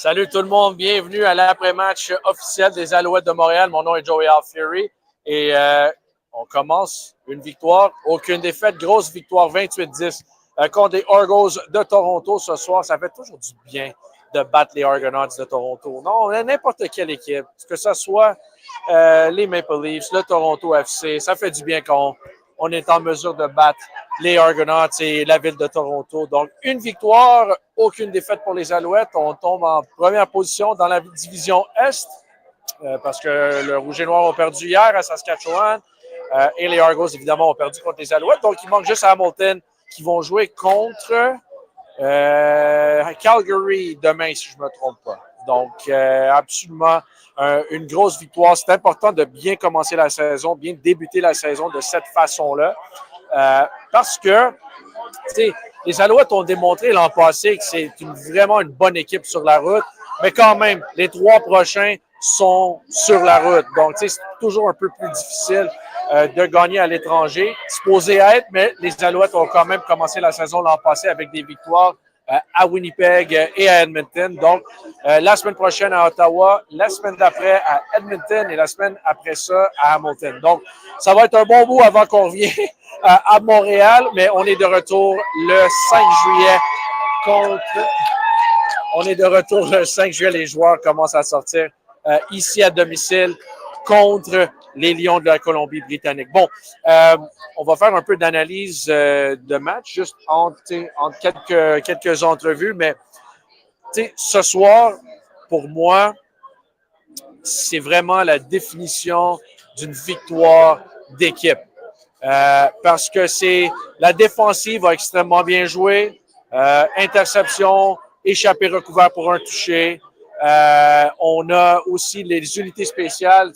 Salut tout le monde, bienvenue à l'après-match officiel des Alouettes de Montréal. Mon nom est Joey Alfieri et on commence une victoire, aucune défaite, grosse victoire 28-10 contre les Argonauts de Toronto ce soir. Ça fait toujours du bien de battre les Argonauts de Toronto. Non, n'importe quelle équipe, que ce soit les Maple Leafs, le Toronto FC, ça fait du bien quand on est en mesure de battre les Argonauts et la ville de Toronto. Donc, une victoire, aucune défaite pour les Alouettes. On tombe en première position dans la division Est parce que le Rouge et Noir ont perdu hier à Saskatchewan et les Argos, évidemment, ont perdu contre les Alouettes. Donc, il manque juste à Hamilton qui vont jouer contre Calgary demain, si je ne me trompe pas. Donc, absolument une grosse victoire. C'est important de bien commencer la saison, bien débuter la saison de cette façon-là. Parce que les Alouettes ont démontré l'an passé que c'est vraiment une bonne équipe sur la route, mais quand même, les 3 prochains sont sur la route. Donc, c'est toujours un peu plus difficile de gagner à l'étranger. Supposé être, mais les Alouettes ont quand même commencé la saison l'an passé avec des victoires à Winnipeg et à Edmonton. Donc, la semaine prochaine à Ottawa, la semaine d'après à Edmonton et la semaine après ça à Hamilton. Donc, ça va être un bon bout avant qu'on revienne à Montréal, mais on est de retour le 5 juillet On est de retour le 5 juillet. Les joueurs commencent à sortir ici à domicile contre les Lions de la Colombie-Britannique. Bon, on va faire un peu d'analyse de match, juste entre quelques entrevues, mais ce soir, pour moi, c'est vraiment la définition d'une victoire d'équipe. Parce que la défensive a extrêmement bien joué, interception, échappé recouvert pour un touché. On a aussi les unités spéciales.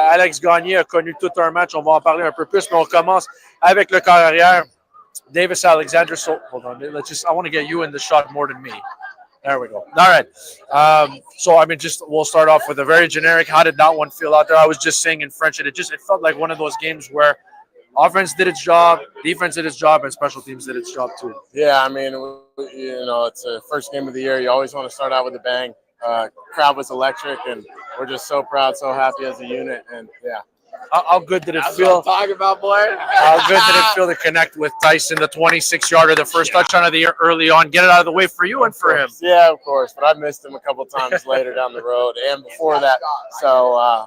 Alex Gagné a connu tout un match. On va en parler un peu plus, mais on commence avec le corps arrière. Davis Alexander. So, hold on. I want to get you in the shot more than me. There we go. All right. We'll start off with a very generic. How did that one feel out there? I was just saying in French, it felt like one of those games where offense did its job, defense did its job, and special teams did its job too. Yeah, I mean, it's the first game of the year. You always want to start out with a bang. Crowd was electric, and we're just so proud, so happy as a unit, and yeah. How good did it feel? That's what I'm talking about, boy. How good did it feel to connect with Tyson, the 26-yarder, the first touchdown of the year early on, get it out of the way for you and for him? Yeah, of course, but I missed him a couple times later down the road and before that. So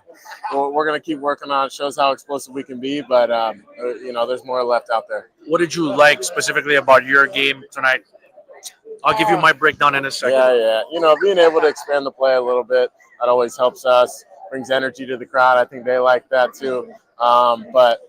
we're going to keep working on it. Shows how explosive we can be, but, there's more left out there. What did you like specifically about your game tonight? I'll give you my breakdown in a second. Yeah. Being able to expand the play a little bit, that always helps us, brings energy to the crowd. I think they like that too. But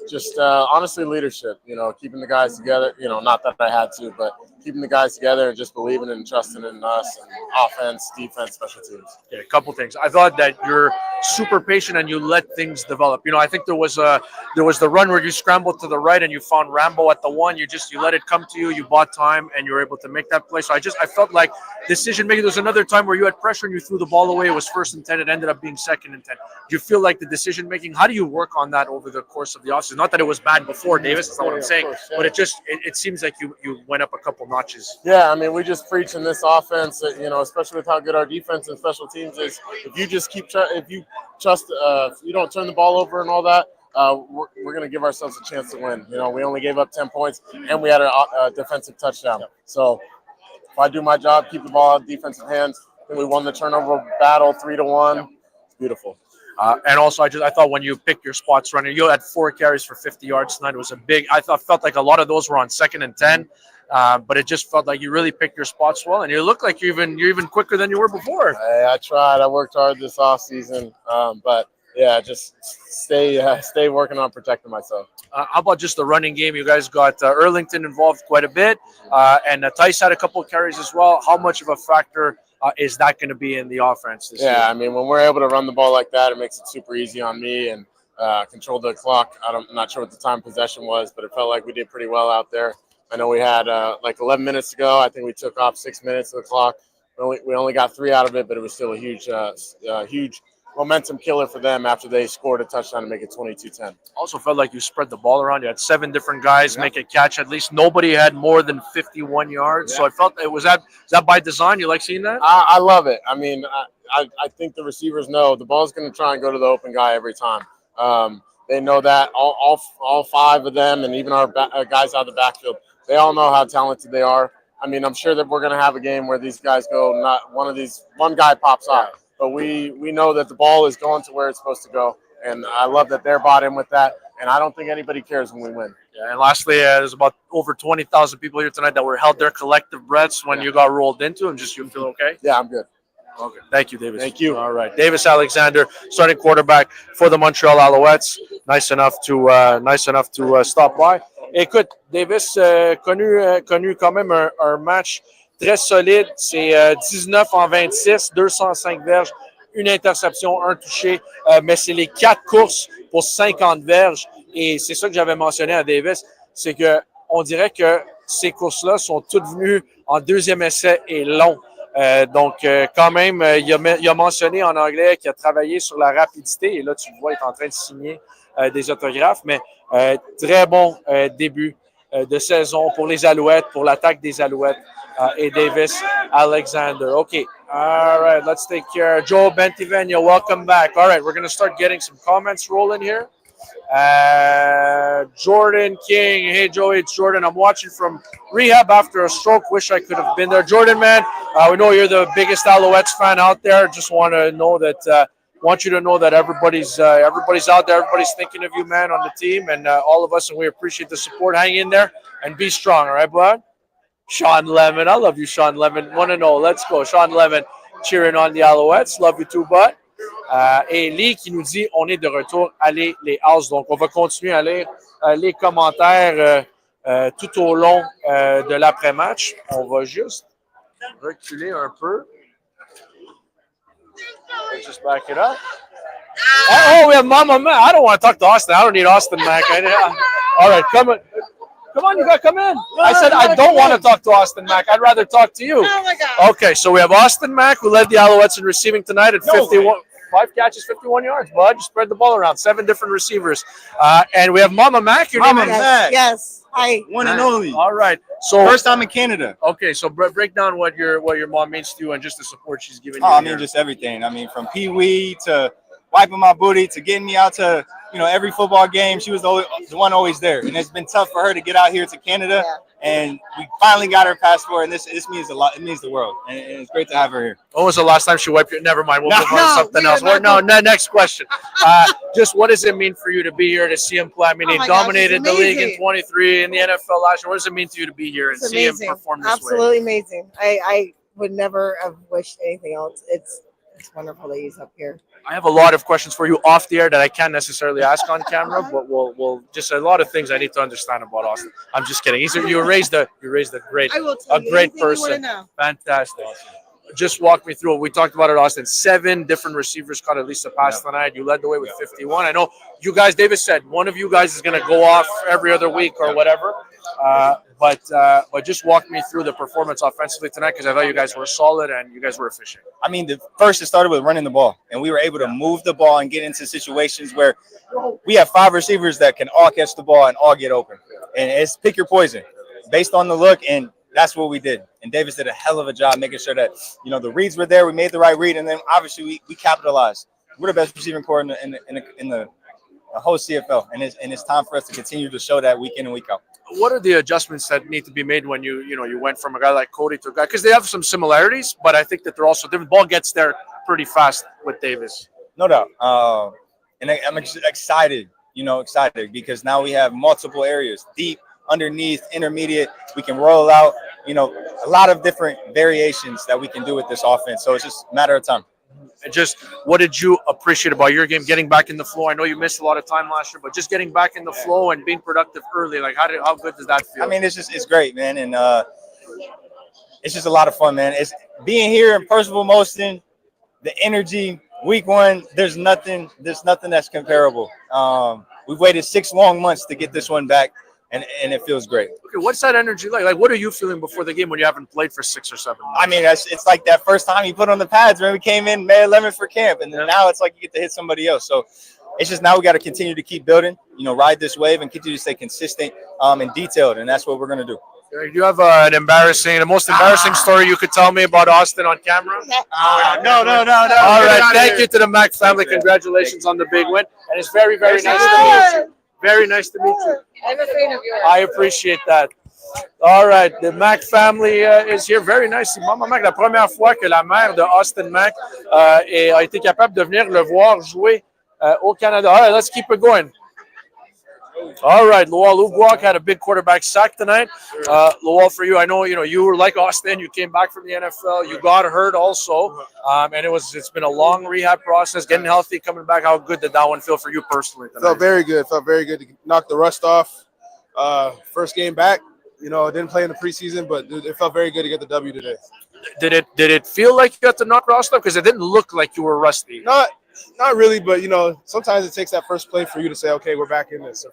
just honestly, leadership, keeping the guys together, not that I had to, but keeping the guys together and just believing and trusting in us and offense, defense, special teams. Yeah, a couple things. I thought that you're super patient and you let things develop. I think there was the run where you scrambled to the right and you found Rambo at the 1. You let it come to you. You bought time and you were able to make that play. So I felt like decision making. There was another time where you had pressure and you threw the ball away. It was 1st and 10. It ended up being 2nd and 10. Do you feel like the decision making? How do you work on that over the course of the offseason? Not that it was bad before, Davis. That's not what I'm saying. Course, yeah. But it seems like you went up a couple notches. Yeah, I mean, we just preach in this offense, especially with how good our defense and special teams is. If you just if you don't turn the ball over and all that, we're going to give ourselves a chance to win. We only gave up 10 points, and we had a defensive touchdown. Yep. So if I do my job, keep the ball out of defensive hands, then we won the turnover battle 3-1. Yep. It's beautiful. And also, I thought when you picked your spots running, you had 4 carries for 50 yards tonight. It was felt like a lot of those were on 2nd and 10. But it just felt like you really picked your spots well, and you look like you're even quicker than you were before. I tried. I worked hard this offseason, but yeah, just stay working on protecting myself. How about just the running game? You guys got Erlington involved quite a bit, and Tice had a couple of carries as well. How much of a factor is that going to be in the offense this year? Yeah, I mean, when we're able to run the ball like that, it makes it super easy on me and control the clock. I'm not sure what the time possession was, but it felt like we did pretty well out there. I know we had 11 minutes to go. I think we took off 6 minutes of the clock. We only got 3 out of it, but it was still a huge momentum killer for them after they scored a touchdown to make it 22-10. Also felt like you spread the ball around. You had 7 different guys make a catch. At least nobody had more than 51 yards. So I felt is that by design? You like seeing that? I love it. I mean, I think the receivers know the ball's going to try and go to the open guy every time. They know that all 5 of them, and even our guys out of the backfield, they all know how talented they are. I mean, I'm sure that we're going to have a game where these guys go, not one guy pops off, but we know that the ball is going to where it's supposed to go, and I love that they're bought in with that, and I don't think anybody cares when we win. Yeah, and lastly, there's about over 20,000 people here tonight that were held their collective breaths when you got rolled into, and you feel okay? Yeah, I'm good. Okay. Thank you, Davis. Thank you. All right. Davis Alexander, starting quarterback for the Montreal Alouettes. Nice enough to stop by. Écoute, Davis connu quand même un match très solide. C'est 19 en 26, 205 verges, une interception, un touché. Mais c'est les 4 courses pour 50 verges. Et c'est ça que j'avais mentionné à Davis. C'est que on dirait que ces courses-là sont toutes venues en deuxième essai et long. Donc, quand même, il a mentionné en anglais qu'il a travaillé sur la rapidité. Et là, tu le vois, il est en train de signer des autographes. Mais très bon début de saison pour les Alouettes, pour l'attaque des Alouettes et Davis Alexander. OK. All right. Let's take care. Joe Bentivegna, welcome back. All right. We're going to start getting some comments rolling here. Jordan King. Hey, Joey, it's Jordan. I'm watching from rehab after a stroke. Wish I could have been there. Jordan, man, we know you're the biggest Alouettes fan out there. Just want to know that, want you to know that everybody's out there. Everybody's thinking of you, man, on the team, and all of us, and we appreciate the support. Hang in there and be strong, all right, bud? Sean Lemon. I love you, Sean Lemon. Want to know. Let's go. Sean Lemon cheering on the Alouettes. Love you too, bud. Et Lee qui nous dit on est de retour, allez les House. Donc on va continuer à lire les commentaires tout au long de l'après-match. On va juste reculer un peu. Let's just back it up. Oh, we have Mama Mac. I don't want to talk to Austin. I don't need Austin Mac. All right, come on. Come on, you got to come in. I said I don't want to talk to Austin Mack. I'd rather talk to you. Oh, my God. Okay, so we have Austin Mack, who led the Alouettes in receiving tonight at 51. 5 catches, 51 yards, bud. You spread the ball around. 7 different receivers. And we have Mama Mack. Mama Mack. Yes. Hi. One and only. All right. So First time in Canada. Okay, so break down what your mom means to you and just the support she's given you. Oh, I mean, just everything. I mean, from pee-wee to wiping my booty to getting me out to, every football game. She was the one always there. And it's been tough for her to get out here to Canada. Yeah. And we finally got her passport, and this means a lot. It means the world, and it's great to have her here. When was the last time she wiped your? Never mind. We'll move on to something else. Next question. Just what does it mean for you to be here to see him play? I mean, he dominated the league in 23 in the NFL last year. What does it mean to you to be here and see him perform this way? Absolutely amazing. I would never have wished anything else. It's wonderful that he's up here. I have a lot of questions for you off the air that I can't necessarily ask on camera, but we'll just a lot of things I need to understand about Austin. I'm just kidding. You raised a great person. Fantastic. Just walk me through it. We talked about it, Austin. 7 different receivers caught at least a pass tonight. You led the way with 51. I know you guys, Davis said, one of you guys is going to go off every other week or whatever. But just walk me through the performance offensively tonight, because I thought you guys were solid and you guys were efficient. I mean, it started with running the ball, and we were able to move the ball and get into situations where we have 5 receivers that can all catch the ball and all get open. And it's pick your poison based on the look, and that's what we did. And Davis did a hell of a job making sure that, the reads were there. We made the right read, and then obviously we capitalized. We're the best receiving core in the whole CFL, and it's time for us to continue to show that week in and week out. What are the adjustments that need to be made when you went from a guy like Cody to a guy? Because they have some similarities, but I think that they're also different. Ball gets there pretty fast with Davis. No doubt. And I'm excited, because now we have multiple areas, deep, underneath, intermediate. We can roll out, a lot of different variations that we can do with this offense. So it's just a matter of time. And just what did you appreciate about your game, getting back in the flow? I know you missed a lot of time last year, but just getting back in the flow and being productive early, like how good does that feel? I mean, it's great, man, and it's just a lot of fun, man. It's being here in Percival Moston, the energy. Week 1, there's nothing that's comparable. We've waited 6 long months to get this one back. and it feels great. Okay, what's that energy like? Like, what are you feeling before the game when you haven't played for 6 or 7 months? I mean, it's like that first time you put on the pads when we came in May 11th for camp, and then now it's like you get to hit somebody else. So it's just now we got to continue to keep building, ride this wave and continue to stay consistent and detailed, and that's what we're going to do. Do you have the most embarrassing story you could tell me about Austin on camera? No. All right, thank you to the Mac family. Congratulations on the big win. And it's very, very nice to meet you. Very nice to meet you. I'm a fan of yours. I appreciate that. All right, the Mac family is here. Very nice. Maman Mac, la première fois que la mère de Austin Mac a été capable de venir le voir jouer au Canada. All right, let's keep it going. All right, Lowell Uguak had a big quarterback sack tonight. Lowell, for you, I know you were like Austin. You came back from the NFL. You got hurt also, and it's been a long rehab process. Getting healthy, coming back. How good did that one feel for you personally tonight? Felt very good. Felt very good to knock the rust off. First game back. Didn't play in the preseason, but it felt very good to get the W today. Did it feel like you got to knock rust off? Because it didn't look like you were rusty. Not really, but sometimes it takes that first play for you to say, okay, we're back in this.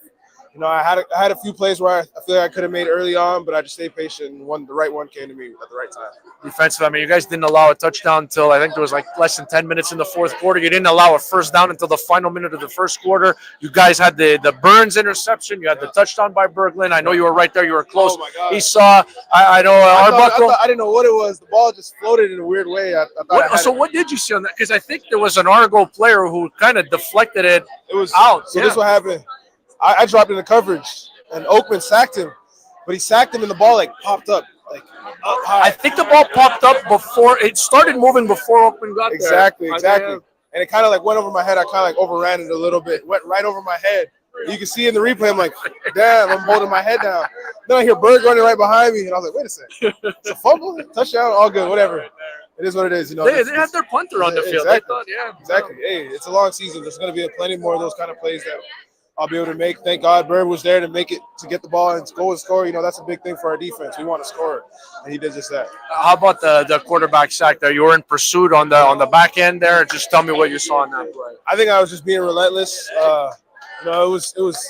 I had a few plays where I feel like I could have made early on, but I just stayed patient, and the right one came to me at the right time. Defensive, I mean, you guys didn't allow a touchdown until I think there was like less than 10 minutes in the fourth quarter. You didn't allow a first down until the final minute of the first quarter. You guys had the Burns interception. You had the touchdown by Berglund. I know you were right there. You were close. Oh my God. He saw, I know, Arbuckle. I didn't know what it was. The ball just floated in a weird way. What did you see on that? Because I think there was an Argo player who kind of deflected it. It was out. So This is what happened. I dropped in the coverage, and Oakman sacked him, but he sacked him, and the ball popped up up high. I think the ball popped up before it started moving before Oakman got Exactly. there. And it kind of went over my head. I kind of overran it a little bit. Went right over my head. You can see in the replay, I'm like, damn, I'm holding my head down. Then I hear Bird running right behind me, and I was like, wait a second. It's a fumble? Touchdown? All good, whatever. It is what it is. They had their punter on the field. Exactly. They thought, Exactly. Hey, it's a long season. There's going to be plenty more of those kind of plays that I'll be able to make. Thank God Bird was there to make it, to get the ball and go and score. That's a big thing for our defense. We want to score, and he did just that. How about the quarterback sack there? You were in pursuit on the back end there. Just tell me what you saw in that play. I think I was just being relentless. It was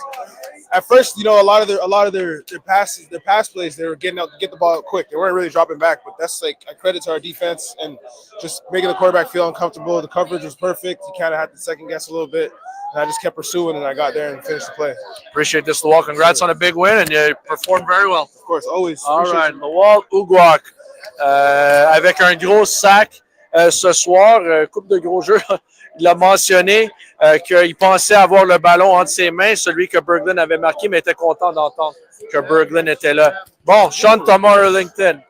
at first, a lot of their pass plays, they were getting out to get the ball out quick. They weren't really dropping back, but that's I credit to our defense and just making the quarterback feel uncomfortable. The coverage was perfect. You kind of had to second guess a little bit. And I just kept pursuing, and I got there and finished the play. Appreciate this, Lowell. Congrats on a big win, and you performed very well. Of course, always. All right, Lowell Uguak avec un gros sac ce soir, coupe de gros jeux. Il a mentionné qu'il pensait avoir le ballon entre ses mains, celui que Berglund avait marqué, mais était content d'entendre que Berglund était là. Bon, Sean Thomas Erlington.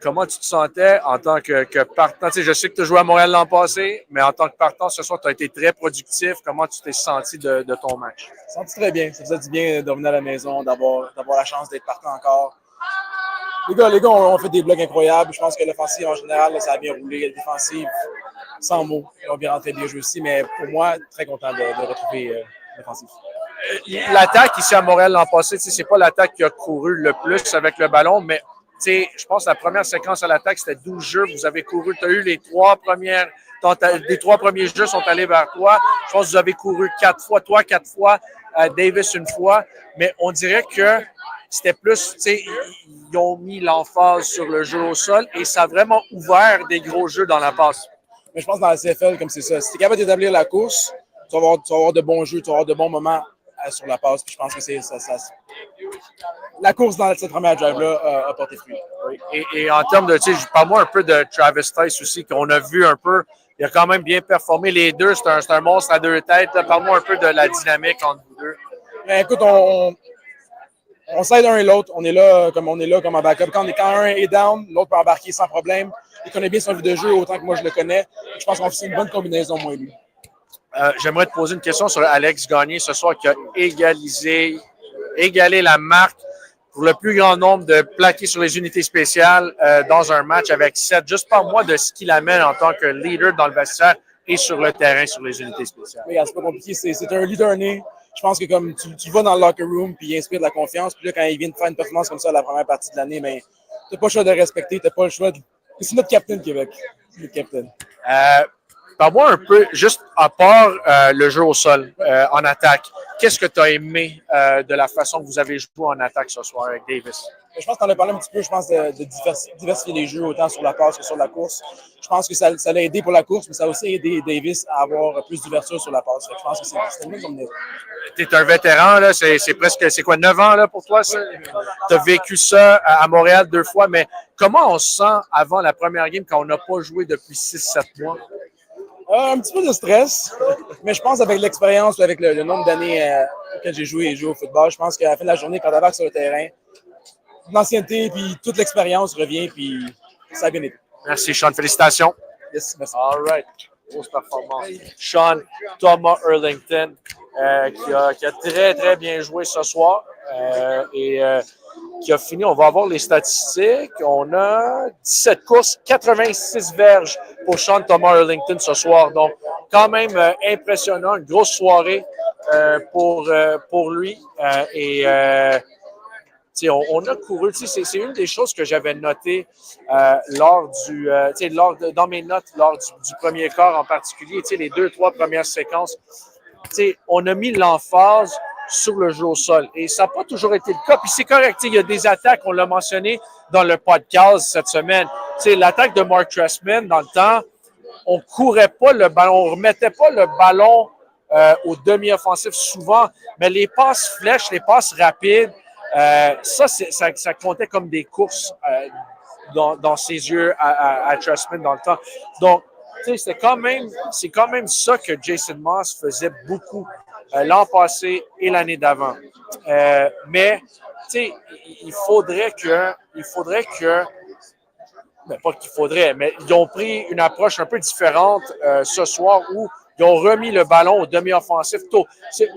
Comment tu te sentais en tant que partant? Je sais que tu as joué à Montréal l'an passé, mais en tant que partant, ce soir, tu as été très productif. Comment tu t'es senti de ton match? Je me senti très bien. Ça faisait du bien de revenir à la maison, d'avoir la chance d'être partant encore. Les gars ont fait des blocs incroyables. Je pense que l'offensive, en général, ça a bien roulé. La défensive, sans mots, ils ont bien rentré bien joué aussi. Mais pour moi, très content de retrouver l'offensive. L'attaque ici à Montréal l'an passé, c'est pas l'attaque qui a couru le plus avec le ballon, mais je pense que la première séquence à l'attaque, c'était 12 jeux. Vous avez couru, tu as eu les trois premiers jeux sont allés vers toi. Je pense que vous avez couru 4 fois, toi 4 fois, Davis une fois. Mais on dirait que c'était plus, ils ont mis l'emphase sur le jeu au sol et ça a vraiment ouvert des gros jeux dans la passe. Mais je pense que dans la CFL, comme c'est ça, si tu es capable d'établir la course, tu vas avoir de bons jeux, tu vas avoir de bons moments sur la passe. Puis je pense que c'est ça. La course dans cette première drive-là a porté fruit. Oui. Et en termes de, parle-moi un peu de Travis Tice aussi, qu'on a vu un peu. Il a quand même bien performé. Les deux, c'est un monstre à deux têtes. Parle-moi un peu de la dynamique entre vous deux. Mais écoute, on s'aide un et l'autre. On est là comme en backup. Quand un est down, l'autre peut embarquer sans problème. Il connaît bien son vue de jeu autant que moi je le connais. Je pense qu'on fait une bonne combinaison, moi et lui. J'aimerais te poser une question sur Alex Gagné ce soir qui a égalé la marque pour le plus grand nombre de plaqués sur les unités spéciales dans un match avec 7. Juste parle-moi de ce qu'il amène en tant que leader dans le vestiaire et sur le terrain sur les unités spéciales. Regarde, c'est pas compliqué. C'est un leader né. Je pense que comme tu vas dans le locker room puis il inspire de la confiance. Puis là, quand il vient de faire une performance comme ça la première partie de l'année, mais t'as pas le choix de respecter. T'as pas le choix de... C'est notre capitaine, Québec. C'est notre capitaine. Parle-moi un peu, juste à part le jeu au sol, en attaque, qu'est-ce que tu as aimé de la façon que vous avez joué en attaque ce soir avec Davis? Je pense que tu en as parlé un petit peu, je pense, de diversifier les jeux autant sur la passe que sur la course. Je pense que ça l'a aidé pour la course, mais ça a aussi aidé Davis à avoir plus d'ouverture sur la passe. Je pense que c'est une bonne combinaison. Tu es un vétéran, là, c'est presque, c'est quoi, 9 ans là, pour toi, ça? Tu as vécu ça à Montréal 2 fois, mais comment on se sent avant la première game quand on n'a pas joué depuis 6-7 mois? Un petit peu de stress, mais je pense avec l'expérience, avec le nombre d'années que j'ai joué au football, je pense qu'à la fin de la journée, quand tu embarques sur le terrain, l'ancienneté puis toute l'expérience revient, puis ça a bien été. Merci, Sean. Félicitations. Yes, merci. All right. Grosse performance. Sean Thomas Erlington, qui a très, très bien joué ce soir et qui a fini. On va avoir les statistiques. On a 17 courses, 86 verges pour Sean Thomas Erlington ce soir. Donc, quand même impressionnant. Une grosse soirée pour lui. On a couru, c'est une des choses que j'avais notées dans mes notes lors du premier quart en particulier, les 2-3 premières séquences. On a mis l'emphase sur le jeu au sol et ça n'a pas toujours été le cas. Puis c'est correct, il y a des attaques, on l'a mentionné dans le podcast cette semaine. L'attaque de Mark Trestman, dans le temps, on ne courait pas le ballon, on ne remettait pas le ballon au demi-offensif souvent, mais les passes flèches, les passes rapides, ça comptait comme des courses dans ses yeux à Trestman dans le temps. Donc, c'est quand même ça que Jason Moss faisait beaucoup l'an passé et l'année d'avant. Mais, il faudrait que pas qu'il faudrait, mais ils ont pris une approche un peu différente ce soir où ils ont remis le ballon au demi-offensif tôt.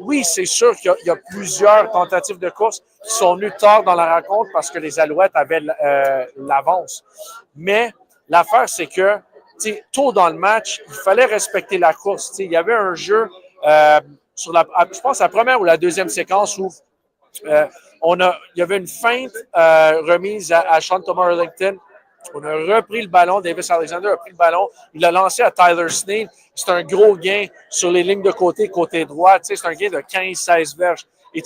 Oui, c'est sûr qu'il y a plusieurs tentatives de course qui sont venues tard dans la rencontre parce que les Alouettes avaient l'avance. Mais l'affaire, c'est que tôt dans le match, il fallait respecter la course. Il y avait un jeu je pense, la première ou la deuxième séquence où il y avait une feinte remise à Sean Thomas Erlington. On a repris le ballon. Davis Alexander a pris le ballon. Il l'a lancé à Tyler Snead. C'est un gros gain sur les lignes de côté droit. C'est un gain de 15-16 verges. Et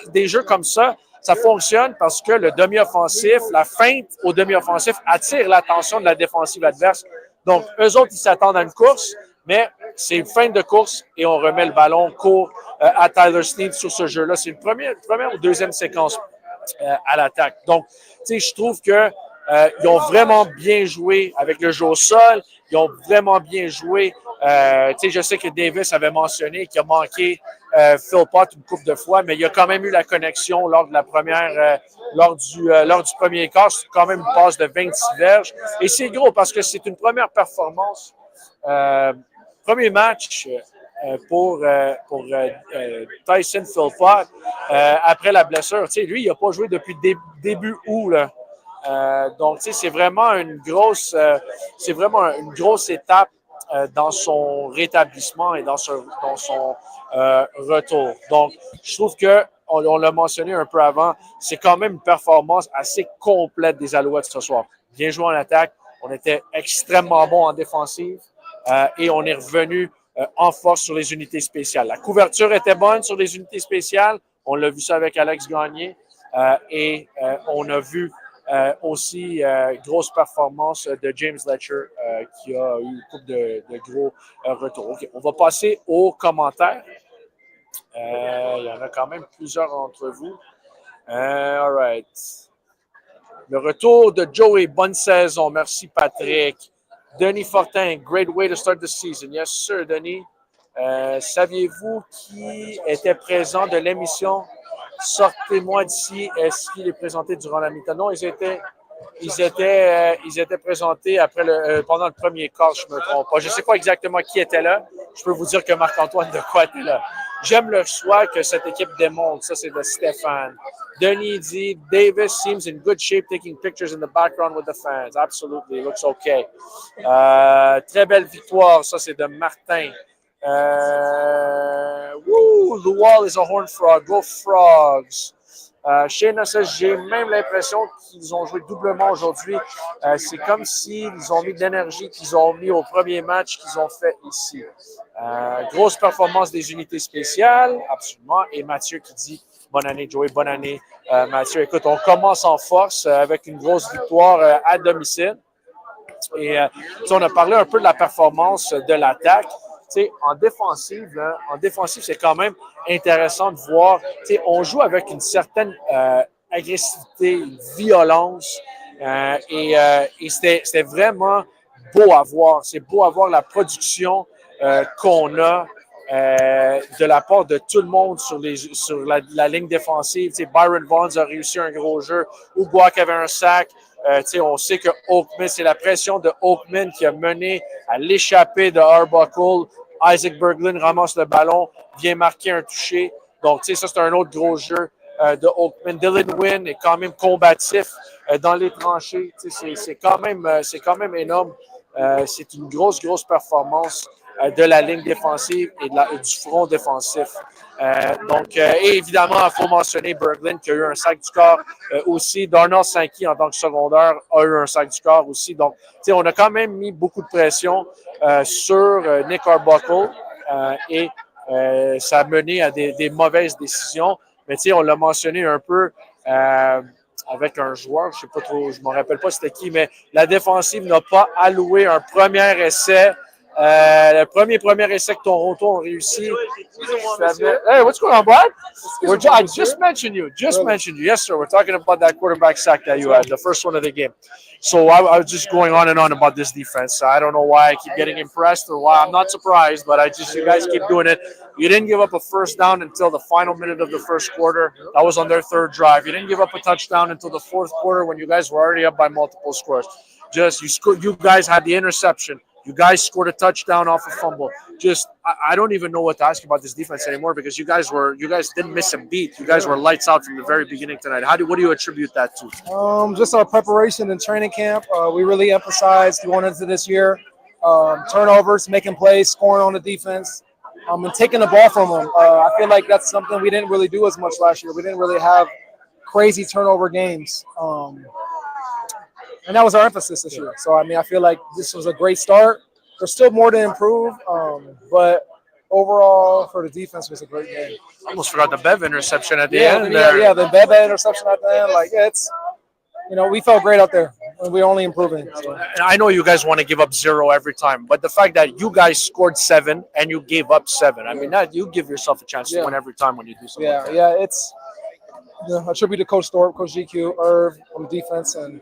des jeux comme ça, ça fonctionne parce que le demi-offensif, la feinte au demi-offensif attire l'attention de la défensive adverse. Donc, eux autres, ils s'attendent à une course, mais c'est une feinte de course et on remet le ballon court à Tyler Snead sur ce jeu-là. C'est une première ou deuxième séquence à l'attaque. Donc, je trouve que ils ont vraiment bien joué avec le jeu au sol. Ils ont vraiment bien joué. Je sais que Davis avait mentionné qu'il a manqué Phil Pott une couple de fois, mais il y a quand même eu la connexion lors de la première, lors du premier quart. C'est quand même une passe de 26 verges. Et c'est gros parce que c'est une première performance. Premier match pour Tyson Philpott après la blessure. Lui, il n'a pas joué depuis début août, là. Donc, c'est vraiment une grosse étape dans son rétablissement et dans son retour. Donc, je trouve que on l'a mentionné un peu avant, c'est quand même une performance assez complète des Alouettes ce soir. Bien joué en attaque, on était extrêmement bon en défensive et on est revenu en force sur les unités spéciales. La couverture était bonne sur les unités spéciales. On l'a vu ça avec Alex Gagné et on a vu aussi, grosse performance de James Letcher qui a eu une couple de gros retours. Okay, on va passer aux commentaires. Il y en a quand même plusieurs d'entre vous. All right. Le retour de Joey, bonne saison. Merci, Patrick. Denis Fortin, great way to start the season. Yes, sir, Denis. Saviez-vous qui était présent de l'émission Sortez-moi d'ici? Est-ce qu'il est présenté durant la mi-temps? Non, ils étaient présentés pendant le premier quart, je ne me trompe pas. Je ne sais pas exactement qui était là. Je peux vous dire que Marc-Antoine Decoy était là. J'aime le choix que cette équipe démontre. Ça, c'est de Stéphane. Denis dit, Davis seems in good shape taking pictures in the background with the fans. Absolutely, it looks okay. Très belle victoire. Ça, c'est de Martin. Woo, the wall is a horned frog. Go Frogs. Chez Noces, j'ai même l'impression qu'ils ont joué doublement aujourd'hui. C'est comme s'ils ont mis de l'énergie qu'ils ont mis au premier match qu'ils ont fait ici. Grosse performance des unités spéciales, absolument. Et Mathieu qui dit bonne année, Joey, bonne année, Mathieu. Écoute, on commence en force avec une grosse victoire à domicile. Et on a parlé un peu de la performance de l'attaque. En défensive, c'est quand même intéressant de voir. On joue avec une certaine agressivité, une violence. Et c'était vraiment beau à voir. C'est beau à voir la production qu'on a de la part de tout le monde sur la ligne défensive. Byron Vaughn a réussi un gros jeu. Ouguak avait un sac. On sait que Oakman, c'est la pression de Oakman qui a mené à l'échappée de Arbuckle. Isaac Berglund ramasse le ballon, vient marquer un touché. Donc, ça, c'est un autre gros jeu de Oakman. Dylan Wynn est quand même combatif dans les tranchées. C'est quand même énorme. C'est une grosse performance de la ligne défensive et du front défensif. Et évidemment, il faut mentionner Berglund qui a eu un sac du corps aussi. Darnell Sankey, en tant que secondaire, a eu un sac du corps aussi. Donc, on a quand même mis beaucoup de pression sur Nick Arbuckle et ça a mené à des mauvaises décisions. Mais on l'a mentionné un peu avec un joueur, je sais pas trop, je ne me rappelle pas c'était qui, mais la défensive n'a pas alloué un premier essai. Le premier essai que Toronto a réussi. Hey, what's going on, bud? I just mentioned you. Mentioned you. Yes, sir. We're talking about that quarterback sack that you had, the first one of the game. So I was just going on and on about this defense. I don't know why I keep getting impressed or why I'm not surprised, but you guys keep doing it. You didn't give up a first down until the final minute of the first quarter. That was on their third drive. You didn't give up a touchdown until the fourth quarter when you guys were already up by multiple scores. You guys had the interception. You guys scored a touchdown off a fumble. I don't even know what to ask you about this defense anymore because you guys didn't miss a beat. You guys were lights out from the very beginning tonight. What do you attribute that to? Just our preparation in training camp. We really emphasized going into this year turnovers, making plays, scoring on the defense, and taking the ball from them. I feel like that's something we didn't really do as much last year. We didn't really have crazy turnover games. And that was our emphasis this year. So, I feel like this was a great start. There's still more to improve, but overall, for the defense, it was a great game. I almost forgot the Bev interception at the end. Yeah, the Bev interception at the end. We felt great out there. And we're only improving. So. I know you guys want to give up 0 every time, but the fact that you guys scored 7 and you gave up 7, that you give yourself a chance to win every time when you do something. Yeah, it's a tribute to Coach Thorpe, Coach GQ, Irv on defense, and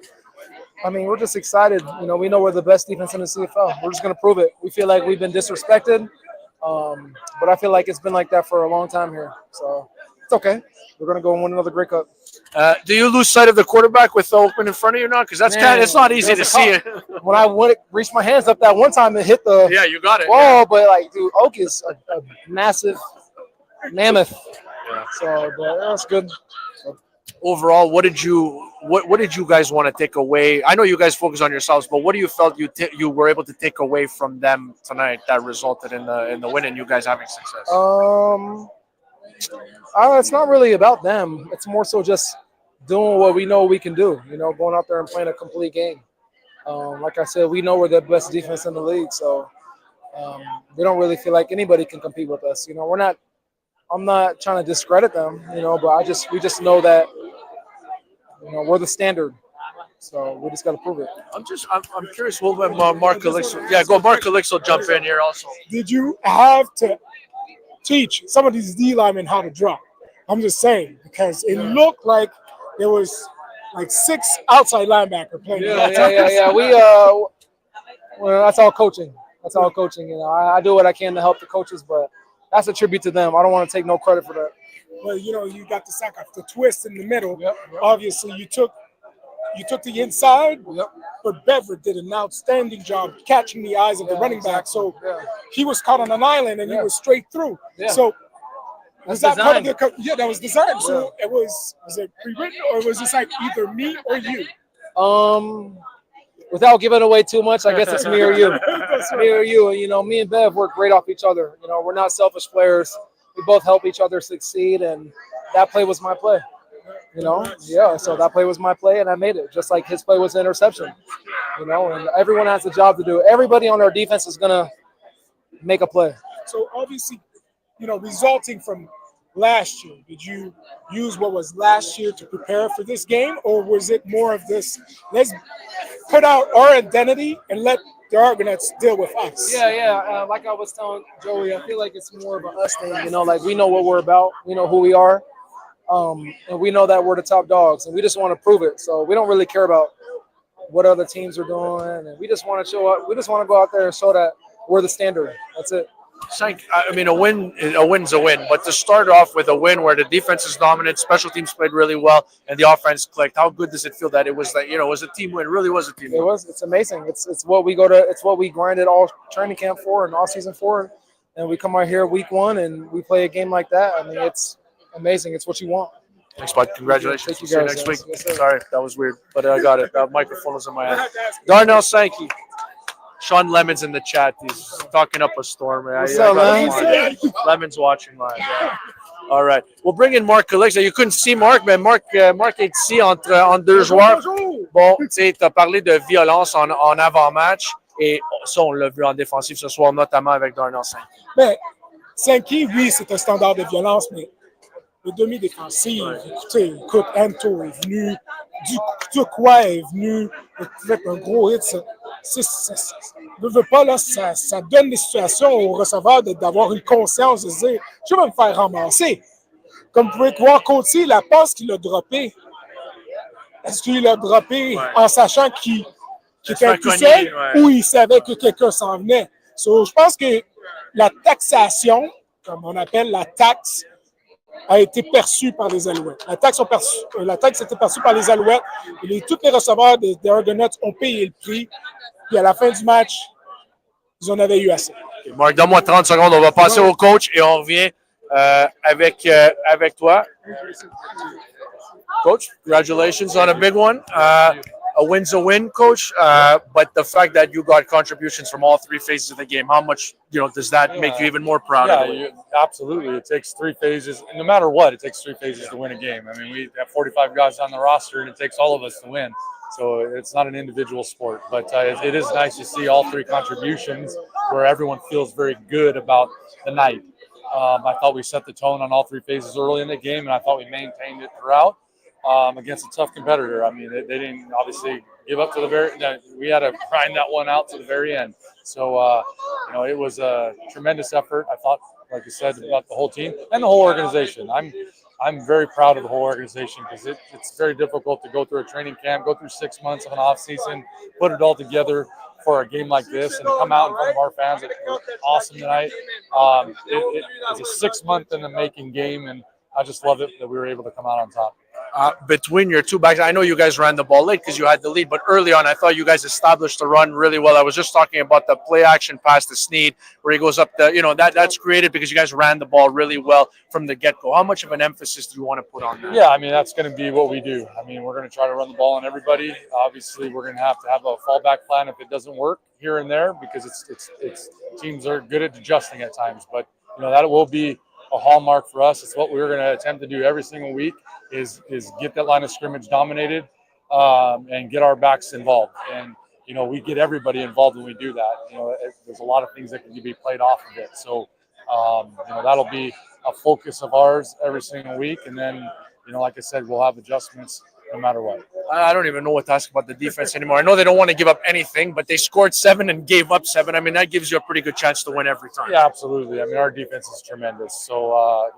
we're just excited. We know we're the best defense in the CFL. We're just going to prove it. We feel like we've been disrespected, but I feel like it's been like that for a long time here. So it's okay. We're going to go and win another Grey Cup. Do you lose sight of the quarterback with the open in front of you now? Because it's not easy to see it. When I reached my hands up that one time and hit the you got it. wall, but Oak is a massive mammoth. Yeah. So that's good. Overall, what did you guys want to take away? I know you guys focus on yourselves, but what do you felt you were able to take away from them tonight that resulted in the win and you guys having success? It's not really about them. It's more so just doing what we know we can do. Going out there and playing a complete game. Like I said, we know we're the best defense in the league, so we don't really feel like anybody can compete with us. I'm not trying to discredit them, but we just know that we're the standard. So we just got to prove it. I'm curious. We'll let Mark Calixto. Yeah, go. Mark Calixto jump in here also. Did you have to teach some of these D linemen how to drop? I'm just saying because it looked like there was 6 outside linebacker playing. Yeah. Well, that's all coaching. I do what I can to help the coaches, but that's a tribute to them. I don't want to take no credit for that. Well, you got the sack off the twist in the middle. Yep. Obviously, you took the inside, but Beverett did an outstanding job catching the eyes of the running back. So he was caught on an island and he was straight through. Yeah. So was that part of the that was designed. Yeah. So was it pre-written or was this either me or you? Without giving away too much, I guess it's me or you. It's me or you. And me and Bev work great off each other. We're not selfish players. We both help each other succeed, and that play was my play. You know, yeah. So that play was my play, and I made it. Just like his play was an interception. You know, and everyone has a job to do. Everybody on our defense is gonna make a play. So obviously, resulting from last year, did you use what was last year to prepare for this game, or was it more of this, let's put out our identity and let the Argonauts deal with us? Yeah. Like I was telling Joey, I feel like it's more of an us thing. You know, like we know what we're about. We know who we are. And we know that we're the top dogs, and we just want to prove it. So we don't really care about what other teams are doing, and we just want to show up. We just want to go out there and show that we're the standard. That's it. I mean, a win's a win, but to start off with a win where the defense is dominant, special teams played really well, and the offense clicked. How good does it feel that it was that, it was a team win? It really was a team win. It's amazing. It's what we go to. It's what we grinded all training camp for and all season for, and we come out here week 1 and we play a game like that. I mean, it's amazing. It's what you want. Thanks, bud. Congratulations. Thank you We'll guys. see you next week. Yes, sir. Sorry, that was weird, but I got it. That microphone was in my hand. Darnell Sankey. Sean Lemon's in the chat. He's talking up a storm. What's up, man? Lemon's watching live. Yeah. All right. We'll bring in Marc Colix. You couldn't see Marc, mais Marc est ici entre deux joueurs. Bon, tu sais, tu as parlé de violence en avant-match, et ça, on l'a vu en défensif ce soir, notamment avec Darnell Sankey. Ben, Sankey, oui, c'est un standard de violence, mais le demi-défensif, écoute, Anto est venu, Duquois est venu, avec un gros hit. Ne veut pas, là, ça donne des situations aux receveurs d'avoir une conscience, de se dire, je vais me faire ramasser. Comme vous pouvez voir, Côtier, la passe qu'il a droppée, est-ce qu'il l'a droppée en sachant qu'il était tout seul ou il savait que quelqu'un s'en venait? So, je pense que la taxation, comme on appelle la taxe, a été perçue par les Alouettes. La taxe a été perçue par les Alouettes. Tous les receveurs des Argonauts ont payé le prix. Puis à la fin du match, ils en avaient eu assez. Okay, Marc, donne-moi 30 secondes. On va passer au coach et on revient avec toi. Coach, congratulations on a big one. A win's a win, Coach. But the fact that you got contributions from all 3 phases of the game, how much does that make you even more proud of it? Absolutely. It takes 3 phases. No matter what, it takes 3 phases to win a game. I mean, we have 45 guys on the roster, and it takes all of us to win. So it's not an individual sport, but it is nice to see all 3 contributions where everyone feels very good about the night. I thought we set the tone on all 3 phases early in the game, and I thought we maintained it throughout against a tough competitor. I mean, they didn't obviously give up to the very – we had to grind that one out to the very end. So, it was a tremendous effort. I thought, like you said, about the whole team and the whole organization. I'm very proud of the whole organization because it's very difficult to go through a training camp, go through 6 months of an off season, put it all together for a game like this, and come out in front of our fans. It was awesome tonight. It was a 6-month in the making game, and I just love it that we were able to come out on top. Between your 2 backs, I know you guys ran the ball late because you had the lead, but early on, I thought you guys established the run really well. I was just talking about the play action pass to Snead, where he goes up that's created because you guys ran the ball really well from the get-go. How much of an emphasis do you want to put on that? Yeah, I mean, that's going to be what we do. I mean, we're going to try to run the ball on everybody. Obviously, we're going to have a fallback plan if it doesn't work here and there because it's teams are good at adjusting at times, but that will be a hallmark for us. It's what we're going to attempt to do every single week is get that line of scrimmage dominated and get our backs involved. And, we get everybody involved when we do that. There's a lot of things that can be played off of it. So, that'll be a focus of ours every single week. And then, like I said, we'll have adjustments no matter what. I don't even know what to ask about the defense anymore. I know they don't want to give up anything, but they scored 7 and gave up 7. I mean, that gives you a pretty good chance to win every time. Yeah, absolutely. I mean, our defense is tremendous. So,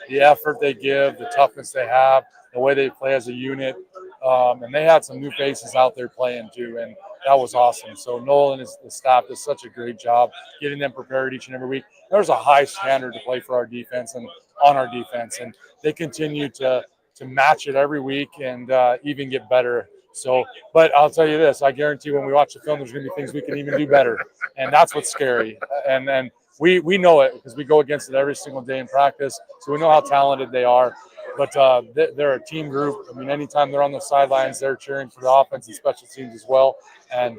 the effort they give, the toughness they have, the way they play as a unit, and they had some new faces out there playing too, and that was awesome. So Noel and his staff did such a great job getting them prepared each and every week. There's a high standard to play for our defense and on our defense, and they continue to match it every week and even get better. So, but I'll tell you this, I guarantee when we watch the film, there's going to be things we can even do better. And that's what's scary. And then we know it because we go against it every single day in practice. So we know how talented they are. But they're a team group. I mean, anytime they're on the sidelines, they're cheering for the offense and special teams as well. And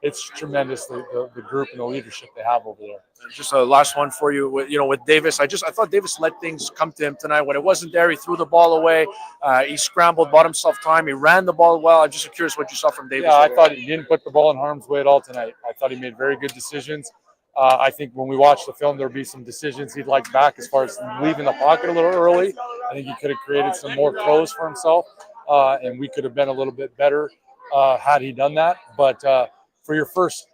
it's tremendous the group and the leadership they have over there. Just a last one for you. With Davis, I thought Davis let things come to him tonight. When it wasn't there, he threw the ball away. He scrambled, bought himself time. He ran the ball well. I'm just curious what you saw from Davis. Yeah, I thought he didn't put the ball in harm's way at all tonight. I thought he made very good decisions. I think when we watched the film, there'll be some decisions he'd like back as far as leaving the pocket a little early. I think he could have created some more throws for himself, and we could have been a little bit better had he done that. But for your first,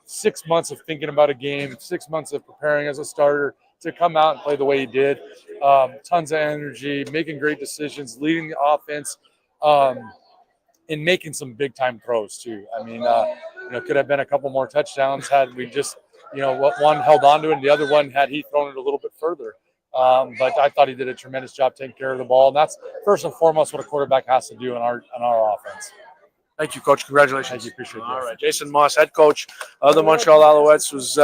6 months of thinking about a game, 6 months of preparing as a starter, to come out and play the way he did, tons of energy, making great decisions, leading the offense, and making some big-time throws too. I mean, could have been a couple more touchdowns had we just – one held on to it, and the other one had he thrown it a little bit further. But I thought he did a tremendous job taking care of the ball, and that's first and foremost what a quarterback has to do in our offense. Thank you, Coach. Congratulations. Thank you. Appreciate it. All right. Jason Moss, head coach of the Montreal Alouettes, was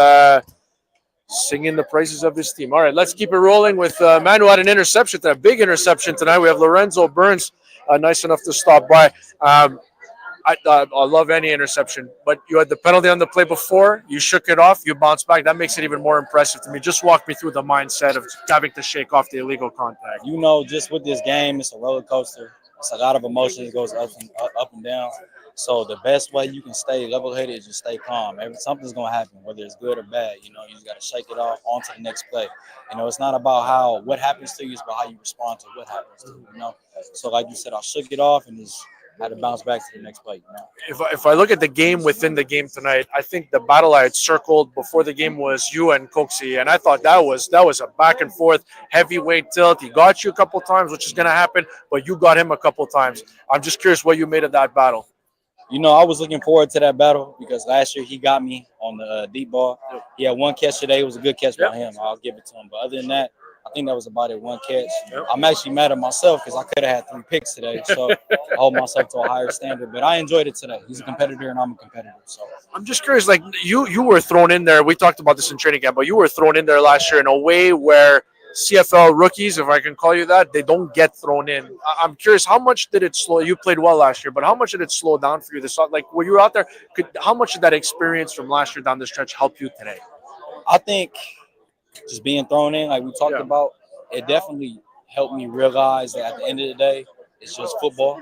singing the praises of his team. All right, let's keep it rolling with a man who had an interception, a big interception tonight. We have Lorenzo Burns, nice enough to stop by. I love any interception, but you had the penalty on the play before. You shook it off. You bounced back. That makes it even more impressive to me. Just walk me through the mindset of having to shake off the illegal contact. Just with this game, it's a roller coaster. It's a lot of emotions. It goes up and down. So the best way you can stay level-headed is just stay calm. Something's going to happen, whether it's good or bad. You just got to shake it off onto the next play. It's not about what happens to you. It's about how you respond to what happens to you, So like you said, I shook it off and just had to bounce back to the next play. If I look at the game within the game tonight, I think the battle I had circled before the game was you and Coxie, and I thought that was a back and forth heavyweight tilt. He got you a couple times, which is going to happen, but you got him a couple times. I'm just curious what you made of that battle. I was looking forward to that battle because last year he got me on the deep ball. He had one catch today. It was a good catch by him. I'll give it to him. But other than that, I think that was about it, one catch. I'm actually mad at myself because I could have had 3 picks today. So I hold myself to a higher standard. But I enjoyed it today. He's a competitor and I'm a competitor. So I'm just curious, like you were thrown in there. We talked about this in training camp, but you were thrown in there last year in a way where CFL rookies, if I can call you that, they don't get thrown in. I'm curious, how much did it slow? You played well last year, but how much did it slow down for you? Like, were you out there? How much did that experience from last year down the stretch help you today? I think just being thrown in, like we talked about, it definitely helped me realize that at the end of the day, it's just football.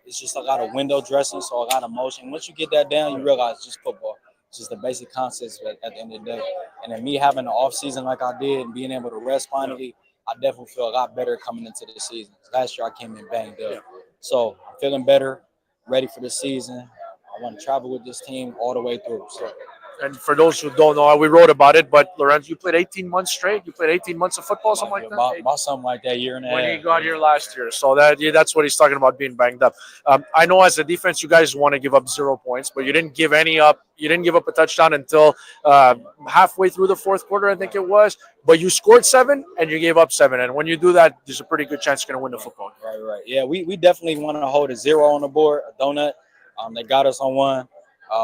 It's just a lot of window dressing, so a lot of motion. Once you get that down, you realize it's just football. It's just the basic concepts at the end of the day. And then me having an off season like I did and being able to rest finally, I definitely feel a lot better coming into the season. Last year I came in banged up. So I'm feeling better, ready for the season. I want to travel with this team all the way through. So. And for those who don't know, we wrote about it, but Lorenzo, you played 18 months straight. You played 18 months of football, something like that? About something like that, year and a half. When he got here last year. So that's what he's talking about, being banged up. I know as a defense, you guys want to give up 0 points, but you didn't give any up. You didn't give up a touchdown until halfway through the fourth quarter, I think it was. But you scored 7 and you gave up 7. And when you do that, there's a pretty good chance you're going to win the football. Right. Yeah, we definitely want to hold a 0 on the board, a donut. They got us on 1.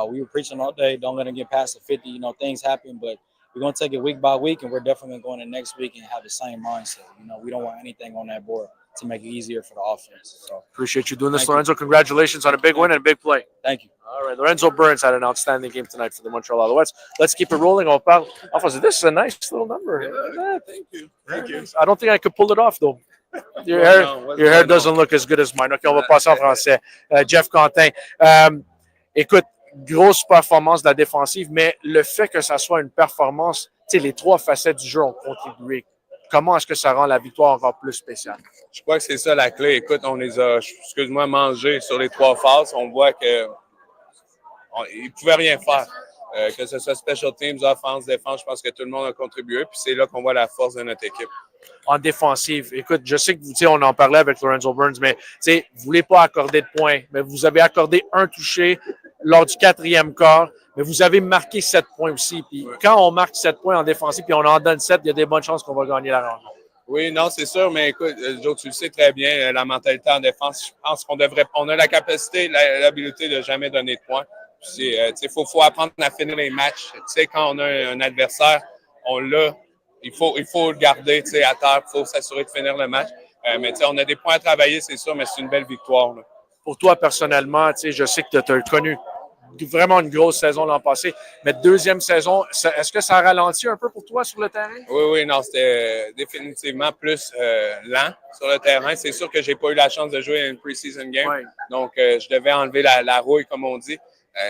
We were preaching all day, don't let them get past the 50. Things happen, but we're going to take it week by week, and we're definitely going to next week and have the same mindset. We don't want anything on that board to make it easier for the offense. So appreciate you doing this, Lorenzo. Congratulations on a big win and a big play. Thank you. All right, Lorenzo Burns had an outstanding game tonight for the Montreal Alouettes. Let's keep it rolling. This is a nice little number. Yeah, thank you. Thank you. I don't think I could pull it off, though. Your hair doesn't look as good as mine. OK, on va passer en français. Jeff Quentin. Écoute, grosse performance de la défensive, mais le fait que ça soit une performance, les 3 facettes du jeu ont contribué. Comment est-ce que ça rend la victoire encore plus spéciale? Je crois que c'est ça la clé. Écoute, on les a, mangés sur les 3 phases. On voit qu'ils ne pouvaient rien faire. Que ce soit special teams, offense, défense, je pense que tout le monde a contribué. Puis c'est là qu'on voit la force de notre équipe. En défensive, écoute, je sais que on en parlait avec Lorenzo Burns, mais vous ne voulez pas accorder de points, mais vous avez accordé un touché lors du 4e quart, mais vous avez marqué 7 points aussi. Puis quand on marque 7 points en défensive puis on en donne 7, il y a des bonnes chances qu'on va gagner la rencontre. Oui, non, c'est sûr, mais écoute, Joe, tu le sais très bien, la mentalité en défense, je pense qu'on a la capacité, l'habilité de jamais donner de points. Il faut apprendre à finir les matchs. Quand on a un adversaire, on l'a. Il faut le garder à terre. Il faut s'assurer de finir le match. Mais on a des points à travailler, c'est sûr, mais c'est une belle victoire. Là. Pour toi, personnellement, je sais que tu as connu vraiment une grosse saison l'an passé. Mais deuxième saison, est-ce que ça ralentit un peu pour toi sur le terrain? Oui, non, c'était définitivement plus lent sur le terrain. C'est sûr que j'ai pas eu la chance de jouer à une pre-season game. Ouais. Donc, je devais enlever la rouille, comme on dit.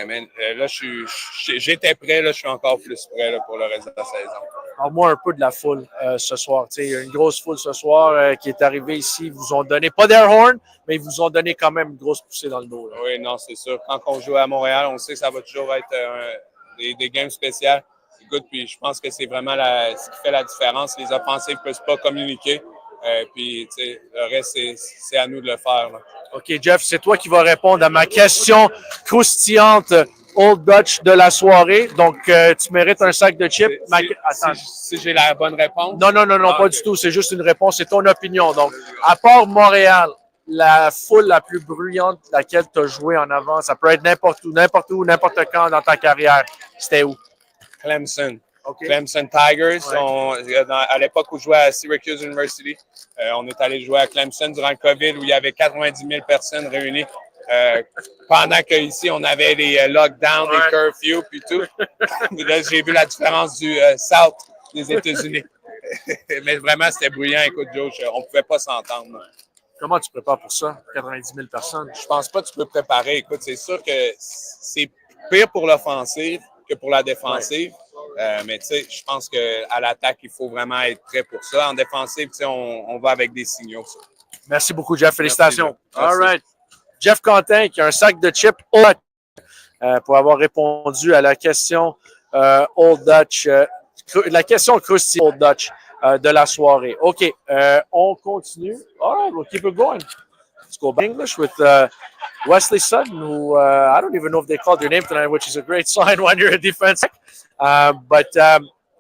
Mais là, j'étais prêt. Là, je suis encore plus prêt là, pour le reste de la saison. Parle-moi un peu de la foule ce soir. Il y a une grosse foule ce soir qui est arrivée ici. Ils vous ont donné, pas d'air horn, mais ils vous ont donné quand même une grosse poussée dans le dos. Là. Oui, non, c'est sûr. Quand on joue à Montréal, on sait que ça va toujours être des games spéciales. Écoute, puis je pense que c'est vraiment ce qui fait la différence. Les offensives ne peuvent pas communiquer. Puis, le reste, c'est à nous de le faire. Là. OK, Jeff, c'est toi qui vas répondre à ma question croustillante Old Dutch de la soirée. Donc, tu mérites un sac de chips. Si j'ai la bonne réponse? Non, pas du tout. C'est juste une réponse. C'est ton opinion. Donc, à part Montréal, la foule la plus bruyante laquelle tu as joué en avant, ça peut être n'importe où, n'importe quand dans ta carrière. C'était où? Clemson. Okay. Clemson Tigers. Ouais. À l'époque où je jouais à Syracuse University, on est allé jouer à Clemson durant le COVID où il y avait 90 000 personnes réunies. Pendant qu'ici, on avait les lockdowns, les curfews, puis tout. Là, j'ai vu la différence du South des États-Unis. Mais vraiment, c'était bruyant. Écoute, Joe, on ne pouvait pas s'entendre. Comment tu prépares pour ça? 90 000 personnes? Je pense pas que tu peux préparer. Écoute, c'est sûr que c'est pire pour l'offensive que pour la défensive. Mais tu sais, je pense qu'à l'attaque, il faut vraiment être prêt pour ça. En défensive, tu sais, on va avec des signaux. Merci beaucoup, Jeff. Félicitations. Merci. All right. Jeff Quentin qui a un sac de chips pour avoir répondu à la question Old Dutch, la question croustillante Old Dutch de la soirée. OK, on continue. All right, we'll keep it going. Let's go back English with Wesley Sutton, who I don't even know if they called your name tonight, which is a great sign when you're a defense. But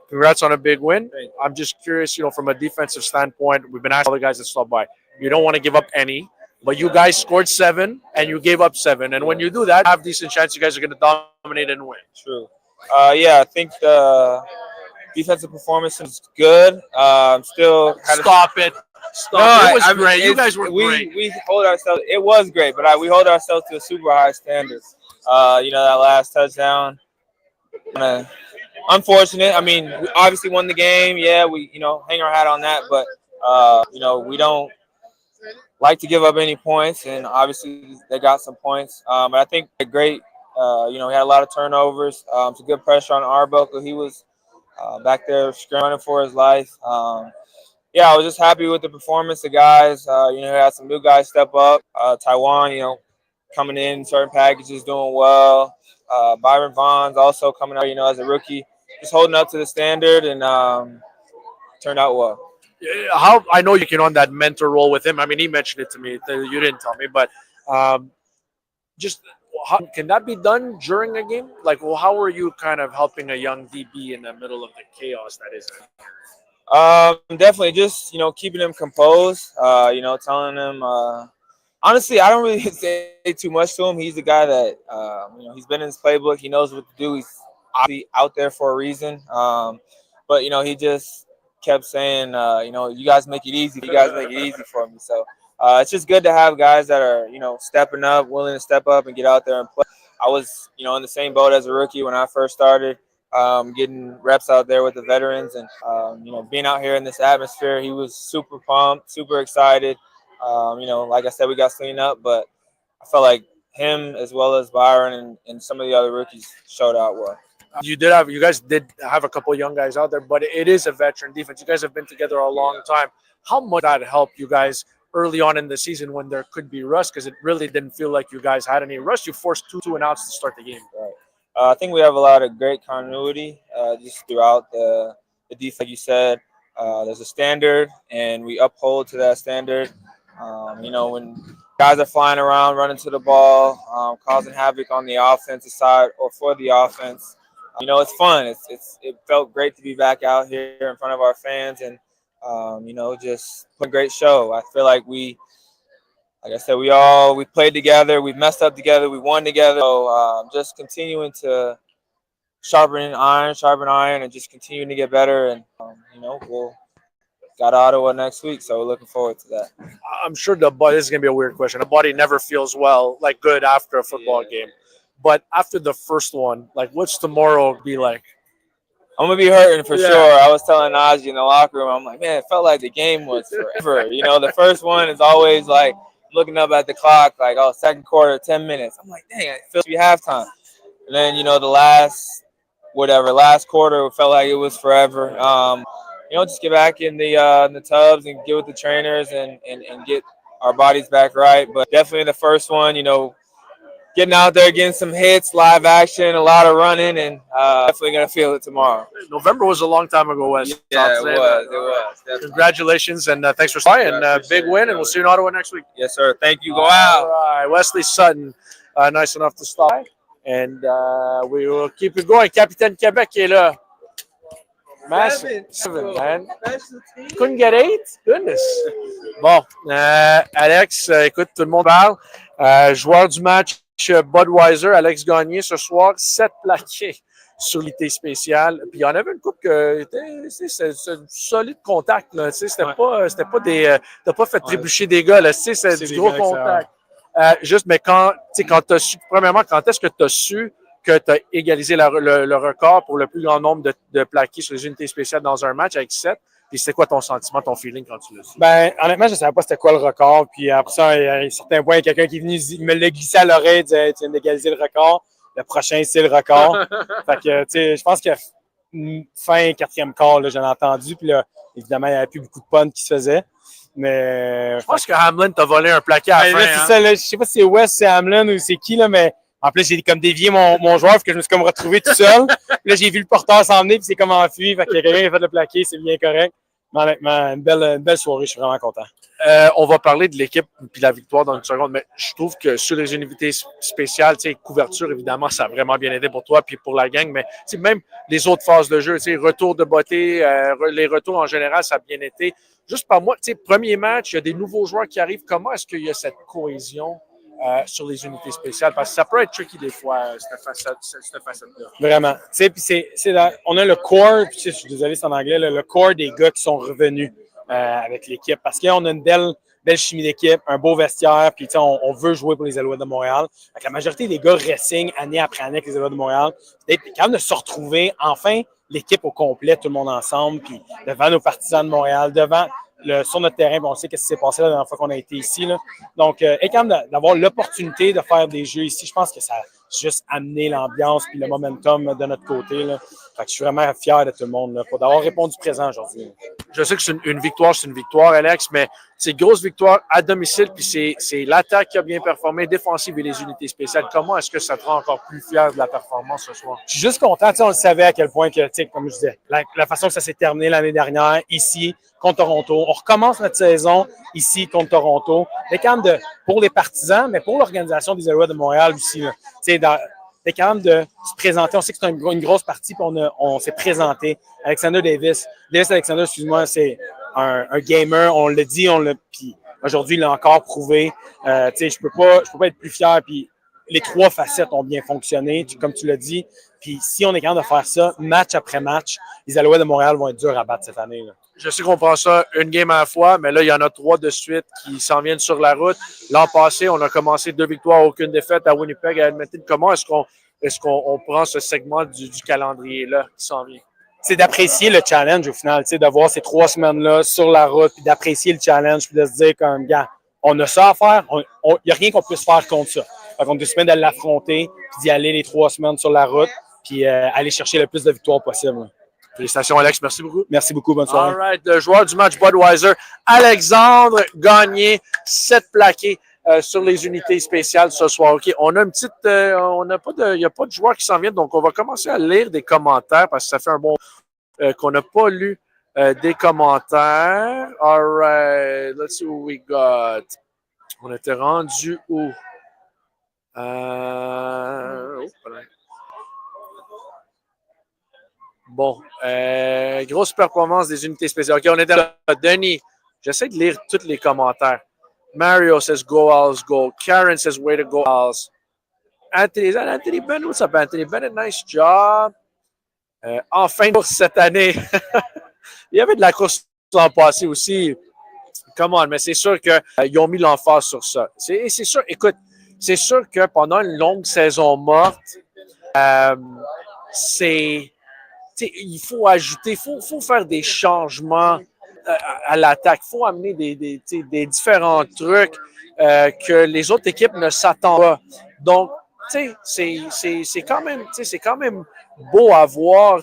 congrats on a big win. I'm just curious, from a defensive standpoint, we've been asking all the guys that stopped by. You don't want to give up any. But you guys scored 7 and you gave up 7. And when you do that, have a decent chance you guys are going to dominate and win. True. Yeah, I think the defensive performance was good. Still Stop it. No, it was great. You guys were great. We hold ourselves. It was great, but we hold ourselves to a super high standard. That last touchdown. Unfortunate. I mean, we obviously won the game. Yeah, we hang our hat on that, but we don't like to give up any points, and obviously they got some points. But I think they're great. We had a lot of turnovers. Some good pressure on Arbuckle. He was back there running for his life. I was just happy with the performance. The guys, had some new guys step up. Taiwan, coming in certain packages, doing well. Byron Vaughn's also coming out, as a rookie, just holding up to the standard, and turned out well. How I know you can on that mentor role with him. I mean, he mentioned it to me. You didn't tell me, but can that be done during a game? Like, how are you kind of helping a young DB in the middle of the chaos that is? Definitely just keeping him composed. Telling him. Honestly, I don't really say too much to him. He's the guy that he's been in his playbook. He knows what to do. He's obviously out there for a reason. But he just kept saying, you guys make it easy. You guys make it easy for me. So it's just good to have guys that are, stepping up, willing to step up and get out there and play. I was, in the same boat as a rookie when I first started, getting reps out there with the veterans and, being out here in this atmosphere. He was super pumped, super excited. Like I said, we got cleaned up, but I felt like him as well as Byron and some of the other rookies showed out well. You guys did have a couple of young guys out there, but it is a veteran defense. You guys have been together a long time. How much did that help you guys early on in the season when there could be rust? Because it really didn't feel like you guys had any rust. You forced two and outs to start the game. Right. I think we have a lot of great continuity just throughout the defense. Like you said, there's a standard, and we uphold to that standard. When guys are flying around, running to the ball, causing havoc on the offensive side or for the offense, it's fun. It felt great to be back out here in front of our fans and, just put a great show. I feel like like I said, we played together, we messed up together, we won together. So just continuing to sharpen iron, and just continuing to get better. And, we'll got Ottawa next week, so we're looking forward to that. I'm sure this is going to be a weird question. The body never feels good after a football game. But after the first one, like, what's tomorrow be like? I'm gonna be hurting for sure. I was telling Najee in the locker room, I'm like, man, it felt like the game was forever. You know, the first one is always like looking up at the clock, like, oh, second quarter, 10 minutes. I'm like, dang, it feels to be halftime. And then, you know, the last quarter felt like it was forever. You know, just get back in the tubs and get with the trainers and get our bodies back right. But definitely the first one, you know, getting out there, getting some hits, live action, a lot of running, and definitely going to feel it tomorrow. November was a long time ago, Wes. Yeah, it was. Definitely. Congratulations, and thanks for playing. Big win, and we'll see you in Ottawa next week. Yes, sir. Thank you. Go out. All right. Wesley Sutton, nice enough to stop. And we will keep it going. Capitaine Québec est là. Seven, man. Couldn't get 8? Goodness. Bon, Alex, écoute, tout le monde parle. Joueur du match, Budweiser, Alex Gagné ce soir, 7 plaqués sur l'unité spéciale. Puis il y en avait une couple que c'était un solide contact. Là, c'était pas des. T'as pas fait trébucher des gars, là, c'est du gros contact. Juste, mais quand tu as su, premièrement, quand est-ce que tu as su que tu as égalisé le record pour le plus grand nombre de plaqués sur les unités spéciales dans un match avec 7? Puis c'était quoi ton sentiment, ton feeling quand tu l'as su? Ben, honnêtement, je ne savais pas c'était quoi le record. Puis après ça, il y a un certain point, quelqu'un qui est venu me l'a glissé à l'oreille, il disait, tu viens d'égaliser le record. Le prochain, c'est le record. Fait que, tu sais, je pense que fin quatrième quart, là, j'en ai entendu. Puis là, évidemment, il n'y avait plus beaucoup de punts qui se faisaient. Mais. Je pense que Hamlin t'a volé un plaqué à la fin. Là, c'est ça, là, je sais pas si c'est West, c'est Hamlin ou c'est qui, là, mais en plus, j'ai comme dévié mon joueur, parce que je me suis comme retrouvé tout seul. Là, j'ai vu le porteur s'en venir, puis c'est comme enfui. Fait que quelqu'un a fait le plaqué, c'est bien correct. Mais honnêtement, une belle soirée, je suis vraiment content. On va parler de l'équipe puis la victoire dans une seconde, mais je trouve que sur les unités spéciales, couverture, évidemment, ça a vraiment bien aidé pour toi puis pour la gang, mais même les autres phases de jeu, retour de beauté, les retours en général, ça a bien été. Juste par moi, premier match, il y a des nouveaux joueurs qui arrivent. Comment est-ce qu'il y a cette cohésion sur les unités spéciales? Parce que ça peut être tricky des fois, cette facette-là. Vraiment. On a le core, puis je suis désolé, c'est en anglais, le core des gars qui sont revenus avec l'équipe. Parce qu'on a une belle chimie d'équipe, un beau vestiaire, puis on veut jouer pour les Alouettes de Montréal. La majorité des gars re-signent année après année avec les Alouettes de Montréal. D'être capable de se retrouver, enfin, l'équipe au complet, tout le monde ensemble, puis devant nos partisans de Montréal, sur notre terrain, on sait ce qui s'est passé la dernière fois qu'on a été ici. Là. Donc, être capable d'avoir l'opportunité de faire des jeux ici, je pense que ça a juste amené l'ambiance et le momentum de notre côté. Là. Fait que je suis vraiment fier de tout le monde là, pour d'avoir répondu présent aujourd'hui. Je sais que c'est une victoire, Alex, mais c'est une grosse victoire à domicile, puis c'est l'attaque qui a bien performé, défensive et les unités spéciales. Comment est-ce que ça te rend encore plus fier de la performance ce soir? Je suis juste content. On le savait à quel point que, comme je disais, la façon que ça s'est terminé l'année dernière, ici, contre Toronto. On recommence notre saison ici, contre Toronto. Mais quand même pour les partisans, mais pour l'organisation des Alouettes de Montréal aussi. C'est quand même de se présenter. On sait que c'est une grosse partie, puis on s'est présenté. Davis Alexander, excuse-moi, c'est un gamer. On l'a dit, puis aujourd'hui, il l'a encore prouvé. Je peux pas être plus fier. Puis les 3 facettes ont bien fonctionné, comme tu l'as dit. Puis si on est capable de faire ça, match après match, les Alouettes de Montréal vont être durs à battre cette année. Là. Je sais qu'on prend ça une game à la fois, mais là, il y en a 3 de suite qui s'en viennent sur la route. L'an passé, on a commencé 2 victoires, aucune défaite à Winnipeg, à Edmonton. Comment est-ce qu'on prend ce segment du calendrier-là qui s'en vient? C'est d'apprécier le challenge au final, de voir ces 3 semaines-là sur la route, puis d'apprécier le challenge, puis de se dire comme, gars, on a ça à faire, il n'y a rien qu'on puisse faire contre ça. Fait qu'on décide de l'affronter, puis d'y aller les 3 semaines sur la route, puis aller chercher le plus de victoires possible. Félicitations, Alex. Merci beaucoup. Merci beaucoup. Bonne soirée. All right. Le joueur du match Budweiser, Alexandre Gagné, 7 plaqués sur les unités spéciales ce soir. OK. On a une petite. Il n'y a pas de joueurs qui s'en viennent, donc on va commencer à lire des commentaires parce que ça fait un bon. Qu'on n'a pas lu des commentaires. All right. Let's see what we got. On était rendu où? Bon, grosse performance des unités spéciales. OK, on est là. Denis, j'essaie de lire tous les commentaires. Mario says, go Owls, go. Karen says, way to go Owls. Anthony Bennett, what's up, Anthony Bennett? Nice job. Enfin, pour cette année. Il y avait de la course l'an passé aussi. Come on, mais c'est sûr qu'ils ont mis l'emphase sur ça. C'est sûr, écoute, c'est sûr que pendant une longue saison morte, il faut ajouter, il faut faire des changements à l'attaque. Il faut amener des différents trucs que les autres équipes ne s'attendent pas. Donc, c'est quand même beau à voir.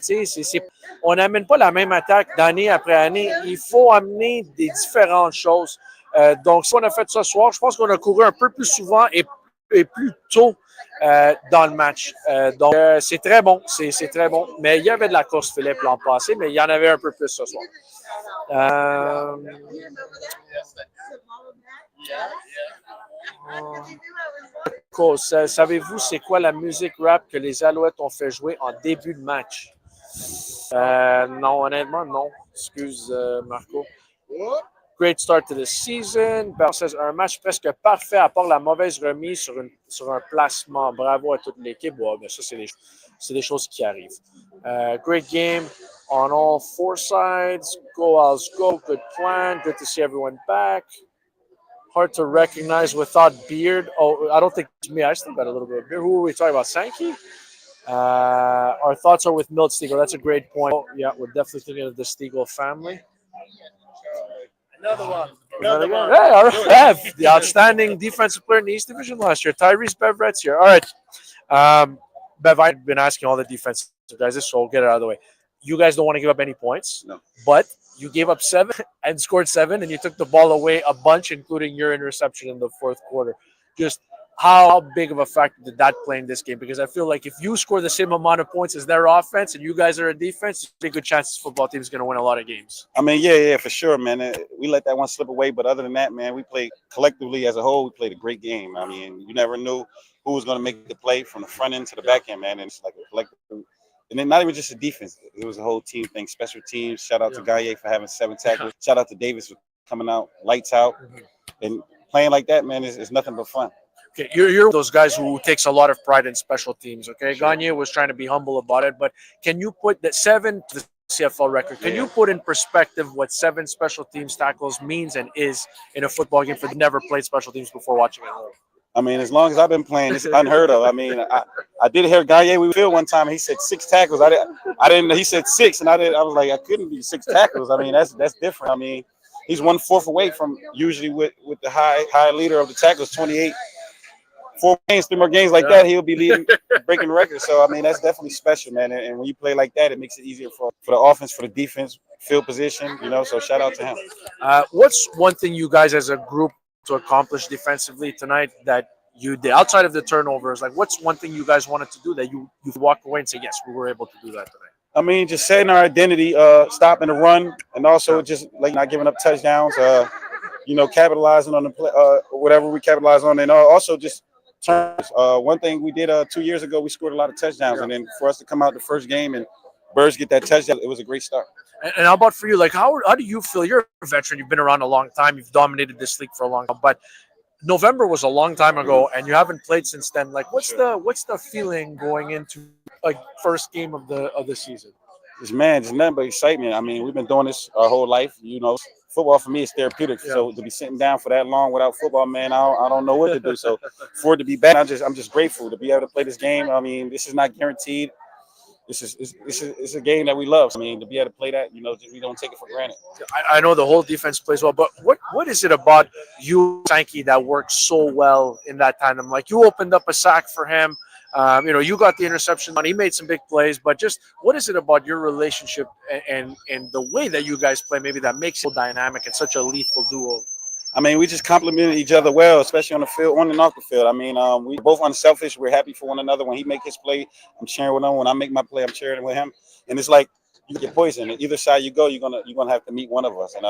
On n'amène pas la même attaque d'année après année. Il faut amener des différentes choses. Donc, si on a fait ce soir, je pense qu'on a couru un peu plus souvent et plus tôt dans le match. Donc, c'est très bon. C'est très bon. Mais il y avait de la course, Philippe, l'an passé, mais il y en avait un peu plus ce soir. Savez-vous c'est quoi la musique rap que les Alouettes ont fait jouer en début de match? Non, honnêtement, non. Excuse, Marco. Great start to the season. Un match presque parfait à part la mauvaise remise sur un placement. Bravo à toute l'équipe. Bon, bien ça, c'est des choses qui arrivent. Great game on all four sides. Go, Owls, go. Good plan. Good to see everyone back. Hard to recognize without beard. Oh, I don't think it's me. I still got a little bit of beard. Who are we talking about? Sankey? Our thoughts are with Milt Stiegel. That's a great point. Oh, yeah, we're definitely thinking of the Stiegel family. Another one. Hey, all right. Bev, the outstanding defensive player in the East Division last year. Tyrese Bev-Retz here. All right. Bev, I've been asking all the defensive guys this, so we'll get it out of the way. You guys don't want to give up any points. No. But you gave up 7 and scored 7, and you took the ball away a bunch, including your interception in the fourth quarter. Just how big of a factor did that play in this game? Because I feel like if you score the same amount of points as their offense and you guys are a defense, there's a good chance this football team is going to win a lot of games. I mean, yeah, for sure, man. We let that one slip away, but other than that, man, we played collectively as a whole. We played a great game. I mean, you never knew who was going to make the play from the front end to the back end, man. And it's like a collective. And then not even just a defense. It was a whole team thing, special teams. Shout out to Gaye for having 7 tackles. Shout out to Davis for coming out, lights out. And playing like that, man, is nothing but fun. Okay, you're those guys who takes a lot of pride in special teams, okay? Sure. Gagne was trying to be humble about it, but can you put that 7 to the CFL record, can you put in perspective what 7 special teams tackles means and is in a football game for the never played special teams before watching it? I mean, as long as I've been playing, it's unheard of. I mean, I did hear Gagne we field one time. He said 6 tackles. I didn't. He said 6, and I was like, I couldn't be 6 tackles. I mean, that's different. I mean, he's 1/4 away from usually with the high leader of the tackles, 28. 4 games, 3 more games like that, he'll be leading, breaking records. So, I mean, that's definitely special, man. And when you play like that, it makes it easier for the offense, for the defense, field position, you know. So, shout out to him. What's one thing you guys as a group to accomplish defensively tonight that you did outside of the turnovers? Like, what's one thing you guys wanted to do that you walked away and say, yes, we were able to do that tonight? I mean, just setting our identity, stopping the run, and also just like not giving up touchdowns, you know, capitalizing on the play, whatever we capitalize on, and also just turns. One thing we did 2 years ago, we scored a lot of touchdowns, and then for us to come out the first game and Birds get that touchdown, it was a great start. And how about for you? Like, how do you feel? You're a veteran. You've been around a long time. You've dominated this league for a long time. But November was a long time ago, and you haven't played since then. Like, what's the feeling going into like first game of the season? Just nothing but excitement. I mean, we've been doing this our whole life. You know, football for me is therapeutic. Yeah. So to be sitting down for that long without football, man, I don't know what to do. So for it to be back, I'm just grateful to be able to play this game. I mean, this is not guaranteed. It's a game that we love. I mean, to be able to play that, you know, we don't take it for granted. I know the whole defense plays well, but what is it about you, Sankey, that works so well in that tandem? Like, you opened up a sack for him. You know, you got the interception. He made some big plays, but just what is it about your relationship and the way that you guys play, maybe that makes it so dynamic and such a lethal duo? I mean, we just complement each other well, especially on the field, on and off the field. I mean, we both unselfish. We're happy for one another. When he make his play, I'm cheering with him. When I make my play, I'm cheering with him. And it's like you get poison. Either side you go, you're gonna have to meet one of us. And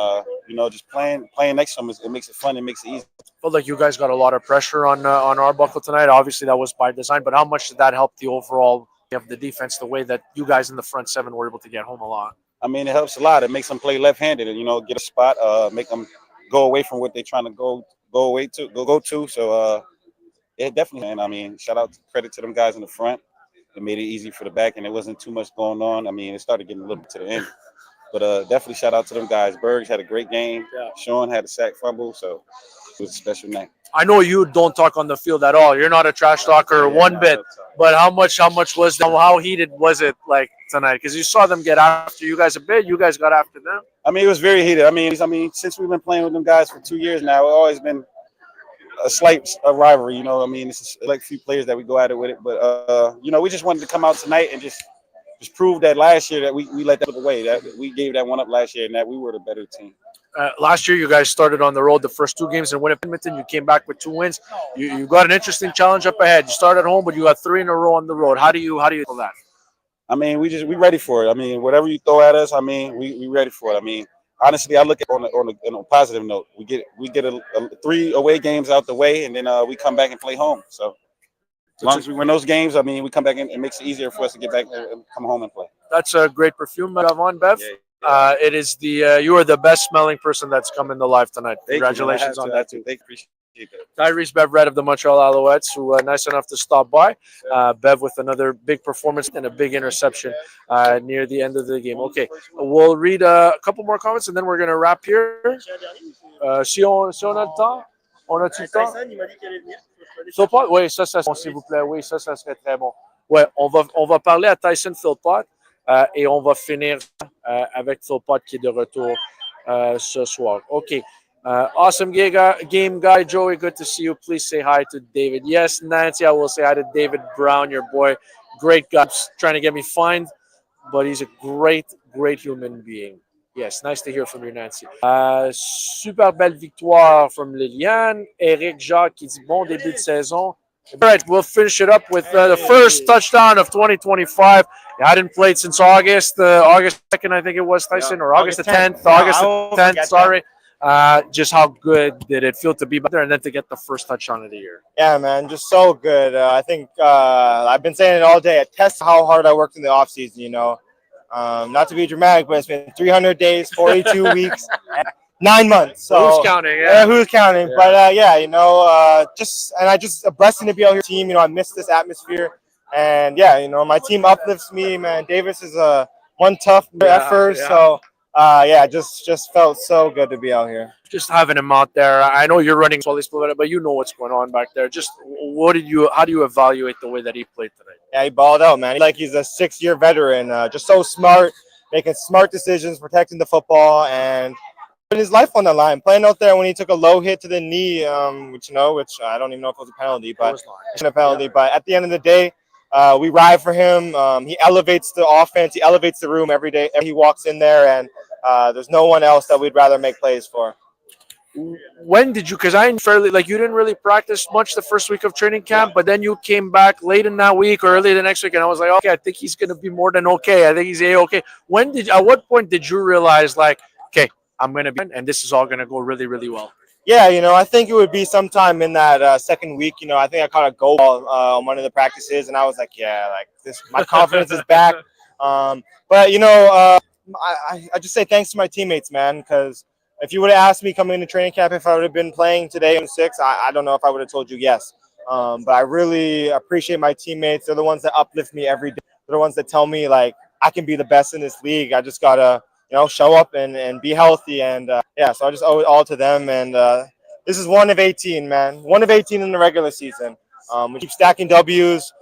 you know, just playing next to him, it makes it fun. It makes it easy. Felt like you guys got a lot of pressure on Arbuckle tonight. Obviously, that was by design. But how much did that help the overall of the defense? The way that you guys in the front seven were able to get home a lot. I mean, it helps a lot. It makes them play left-handed, and you know, get a spot, make them go away from what they're trying to go to. So it definitely, man. I mean, credit to them guys in the front. It made it easy for the back, and it wasn't too much going on. I mean, it started getting a little bit to the end. But definitely shout out to them guys. Bergs had a great game. Yeah. Sean had a sack fumble, so it was a special night. I know you don't talk on the field at all. You're not a trash talker one bit. But how much was how heated was it like tonight? Because you saw them get after you guys a bit. You guys got after them. I mean, it was very heated. I mean, since we've been playing with them guys for 2 years now, it's always been a slight rivalry. You know, I mean, it's like a few players that we go at it with it. But you know, we just wanted to come out tonight and just prove that last year that we let that away. That we gave that one up last year, and that we were the better team. Last year, you guys started on the road the first 2 games in Winnipeg. You came back with 2 wins. You got an interesting challenge up ahead. You started at home, but you got 3 in a row on the road. How do you feel that? I mean, we ready for it. I mean, whatever you throw at us, I mean, we ready for it. I mean, honestly, I look at it on a positive note. We get a 3 away games out the way, and then we come back and play home. So as long as we win those games, I mean, we come back and it makes it easier for us to get back and come home and play. That's a great perfume, Davon, Bev. Yeah. It is you are the best smelling person that's come into live tonight. Congratulations on that too. Thank you. Tyrese Bev Red of the Montreal Alouettes, who nice enough to stop by. Bev with another big performance and a big interception near the end of the game. Okay, we'll read a couple more comments and then we're going to wrap here. Si on a le temps, on a-tu le temps? Philpott, oui, ça s'il vous plaît, oui, ça serait très bon. Ouais, on va parler à Tyson Philpott. Et on va finir avec Philpott qui est de retour ce soir. OK. Awesome game guy. Joey, good to see you. Please say hi to David. Yes, Nancy, I will say hi to David Brown, your boy. Great guy. Trying to get me fined, but he's a great human being. Yes, nice to hear from you, Nancy. Super belle victoire from Liliane. Eric Jacques qui dit bon début de saison. All right, we'll finish it up with the first touchdown of 2025. I hadn't played since August 2nd, I think it was, Tyson, or August the 10th. August the 10th, sorry. Just how good did it feel to be back there and then to get the first touchdown of the year? Yeah, man, just so good. I think I've been saying it all day. It tests how hard I worked in the offseason, you know. Not to be dramatic, but it's been 300 days, 42 weeks. 9 months. So who's counting? Yeah, who's counting? Yeah. But yeah, you know, just a blessing to be out here, team. You know, I miss this atmosphere, and yeah, you know, my team uplifts me, man. Davis is one tough at first, so yeah, just felt so good to be out here. Just having him out there. I know you're running Swally Split, but you know what's going on back there. Just how do you evaluate the way that he played today? Yeah, he balled out, man. Like he's a 6-year veteran, just so smart, making smart decisions, protecting the football, and his life on the line, playing out there when he took a low hit to the knee, which I don't even know if it was a penalty, but it's a penalty. Yeah. But at the end of the day, we ride for him. He elevates the offense. He elevates the room every day. He walks in there, and there's no one else that we'd rather make plays for. When did you? Because I fairly you didn't really practice much the first week of training camp, but then you came back late in that week or early the next week, and I was like, okay, I think he's going to be more than okay. I think he's okay. At what point did you realize okay, I'm going to be, and this is all going to go really, really well? Yeah, you know, I think it would be sometime in that second week. You know, I think I caught a goal ball on one of the practices, and I was like, yeah, my confidence is back. But, you know, I just say thanks to my teammates, man, because if you would have asked me coming into training camp if I would have been playing today in 6, I don't know if I would have told you yes. But I really appreciate my teammates. They're the ones that uplift me every day. They're the ones that tell me, I can be the best in this league. I just got to, you know, show up and be healthy. And, yeah, so I just owe it all to them. And this is 1 of 18, man. 1 of 18 in the regular season. We keep stacking W's,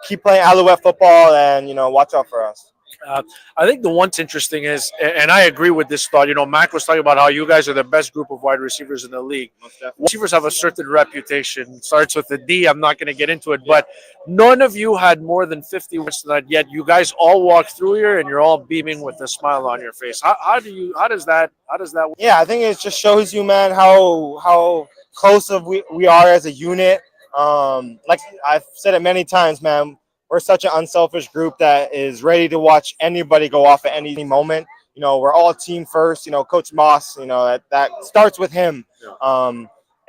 keep playing Alouette football, and, you know, watch out for us. I think the one's interesting is, and I agree with this thought, you know, Mac was talking about how you guys are the best group of wide receivers in the league. Receivers have a certain reputation. Starts with a D. I'm not going to get into it, but none of you had more than 50 wins tonight, yet you guys all walked through here and you're all beaming with a smile on your face. How does that work? Yeah, I think it just shows you, man, how close we are as a unit. Like I've said it many times, man, we're such an unselfish group that is ready to watch anybody go off at any moment. You know, we're all team first. You know, Coach Moss, you know, that starts with him. And,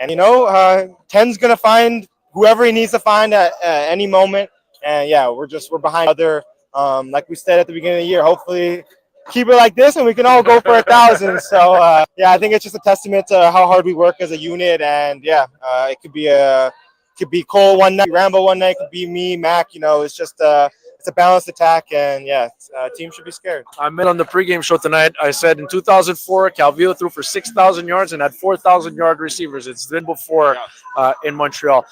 you know, 10's going to find whoever he needs to find at any moment. And, yeah, we're behind other, like we said at the beginning of the year, hopefully keep it like this and we can all go for 1,000. So, yeah, I think it's just a testament to how hard we work as a unit. And, yeah, it could be Cole one night, Rambo one night, could be me, Mac. You know, it's just it's a balanced attack, and yeah, team should be scared. I met on the pregame show tonight. I said in 2004, Calvillo threw for 6,000 yards and had 4,000-yard receivers. It's been before in Montreal.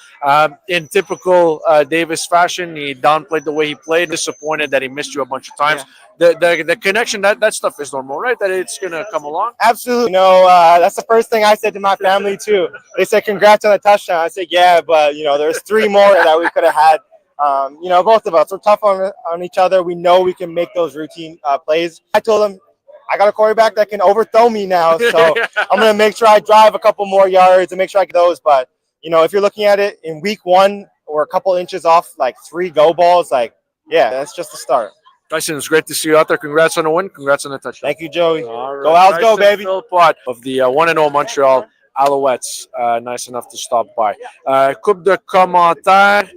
In typical Davis fashion, he downplayed the way he played. Disappointed that he missed you a bunch of times. The connection, that stuff is normal, right? That it's gonna come along. Absolutely. That's the first thing I said to my family too. They said, "Congrats on the touchdown." I said, "Yeah, but there's 3 more that we could have had." Both of us, we're tough on each other. We know we can make those routine plays. I told them, I got a quarterback that can overthrow me now, so I'm going to make sure I drive a couple more yards and make sure I get those. But, if you're looking at it in week 1, we're a couple inches off, 3 go balls. That's just the start. Tyson, it's great to see you out there. Congrats on the win. Congrats on the touchdown. Thank you, Joey. Right. Go Owls, go, baby. Philpott of the 1-0 Montreal Alouettes. Nice enough to stop by. Coupe de commentaires.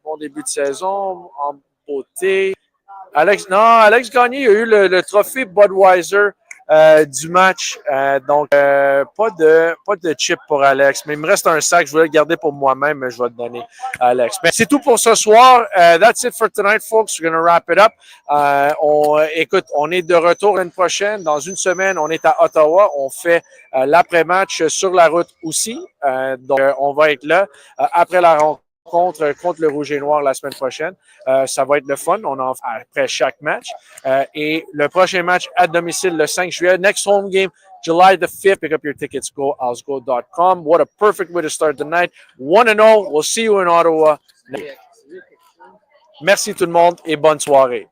Bon début de saison, en beauté. Alex Gagné a eu le trophée Budweiser du match. Donc, pas de chip pour Alex. Mais il me reste un sac. Je voulais le garder pour moi-même, mais je vais le donner à Alex. Mais c'est tout pour ce soir. That's it for tonight, folks. We're going to wrap it up. Écoute, on est de retour l'année prochaine. Dans une semaine, on est à Ottawa. On fait l'après-match sur la route aussi. Donc, on va être là après la rencontre contre le Rouge et Noir la semaine prochaine. Ça va être le fun. On en fait après chaque match. Et le prochain match à domicile le 5 juillet. Next home game, July the 5th. Pick up your tickets. GoOwlsGo.com. What a perfect way to start the night. 1-0. We'll see you in Ottawa. Merci tout le monde et bonne soirée.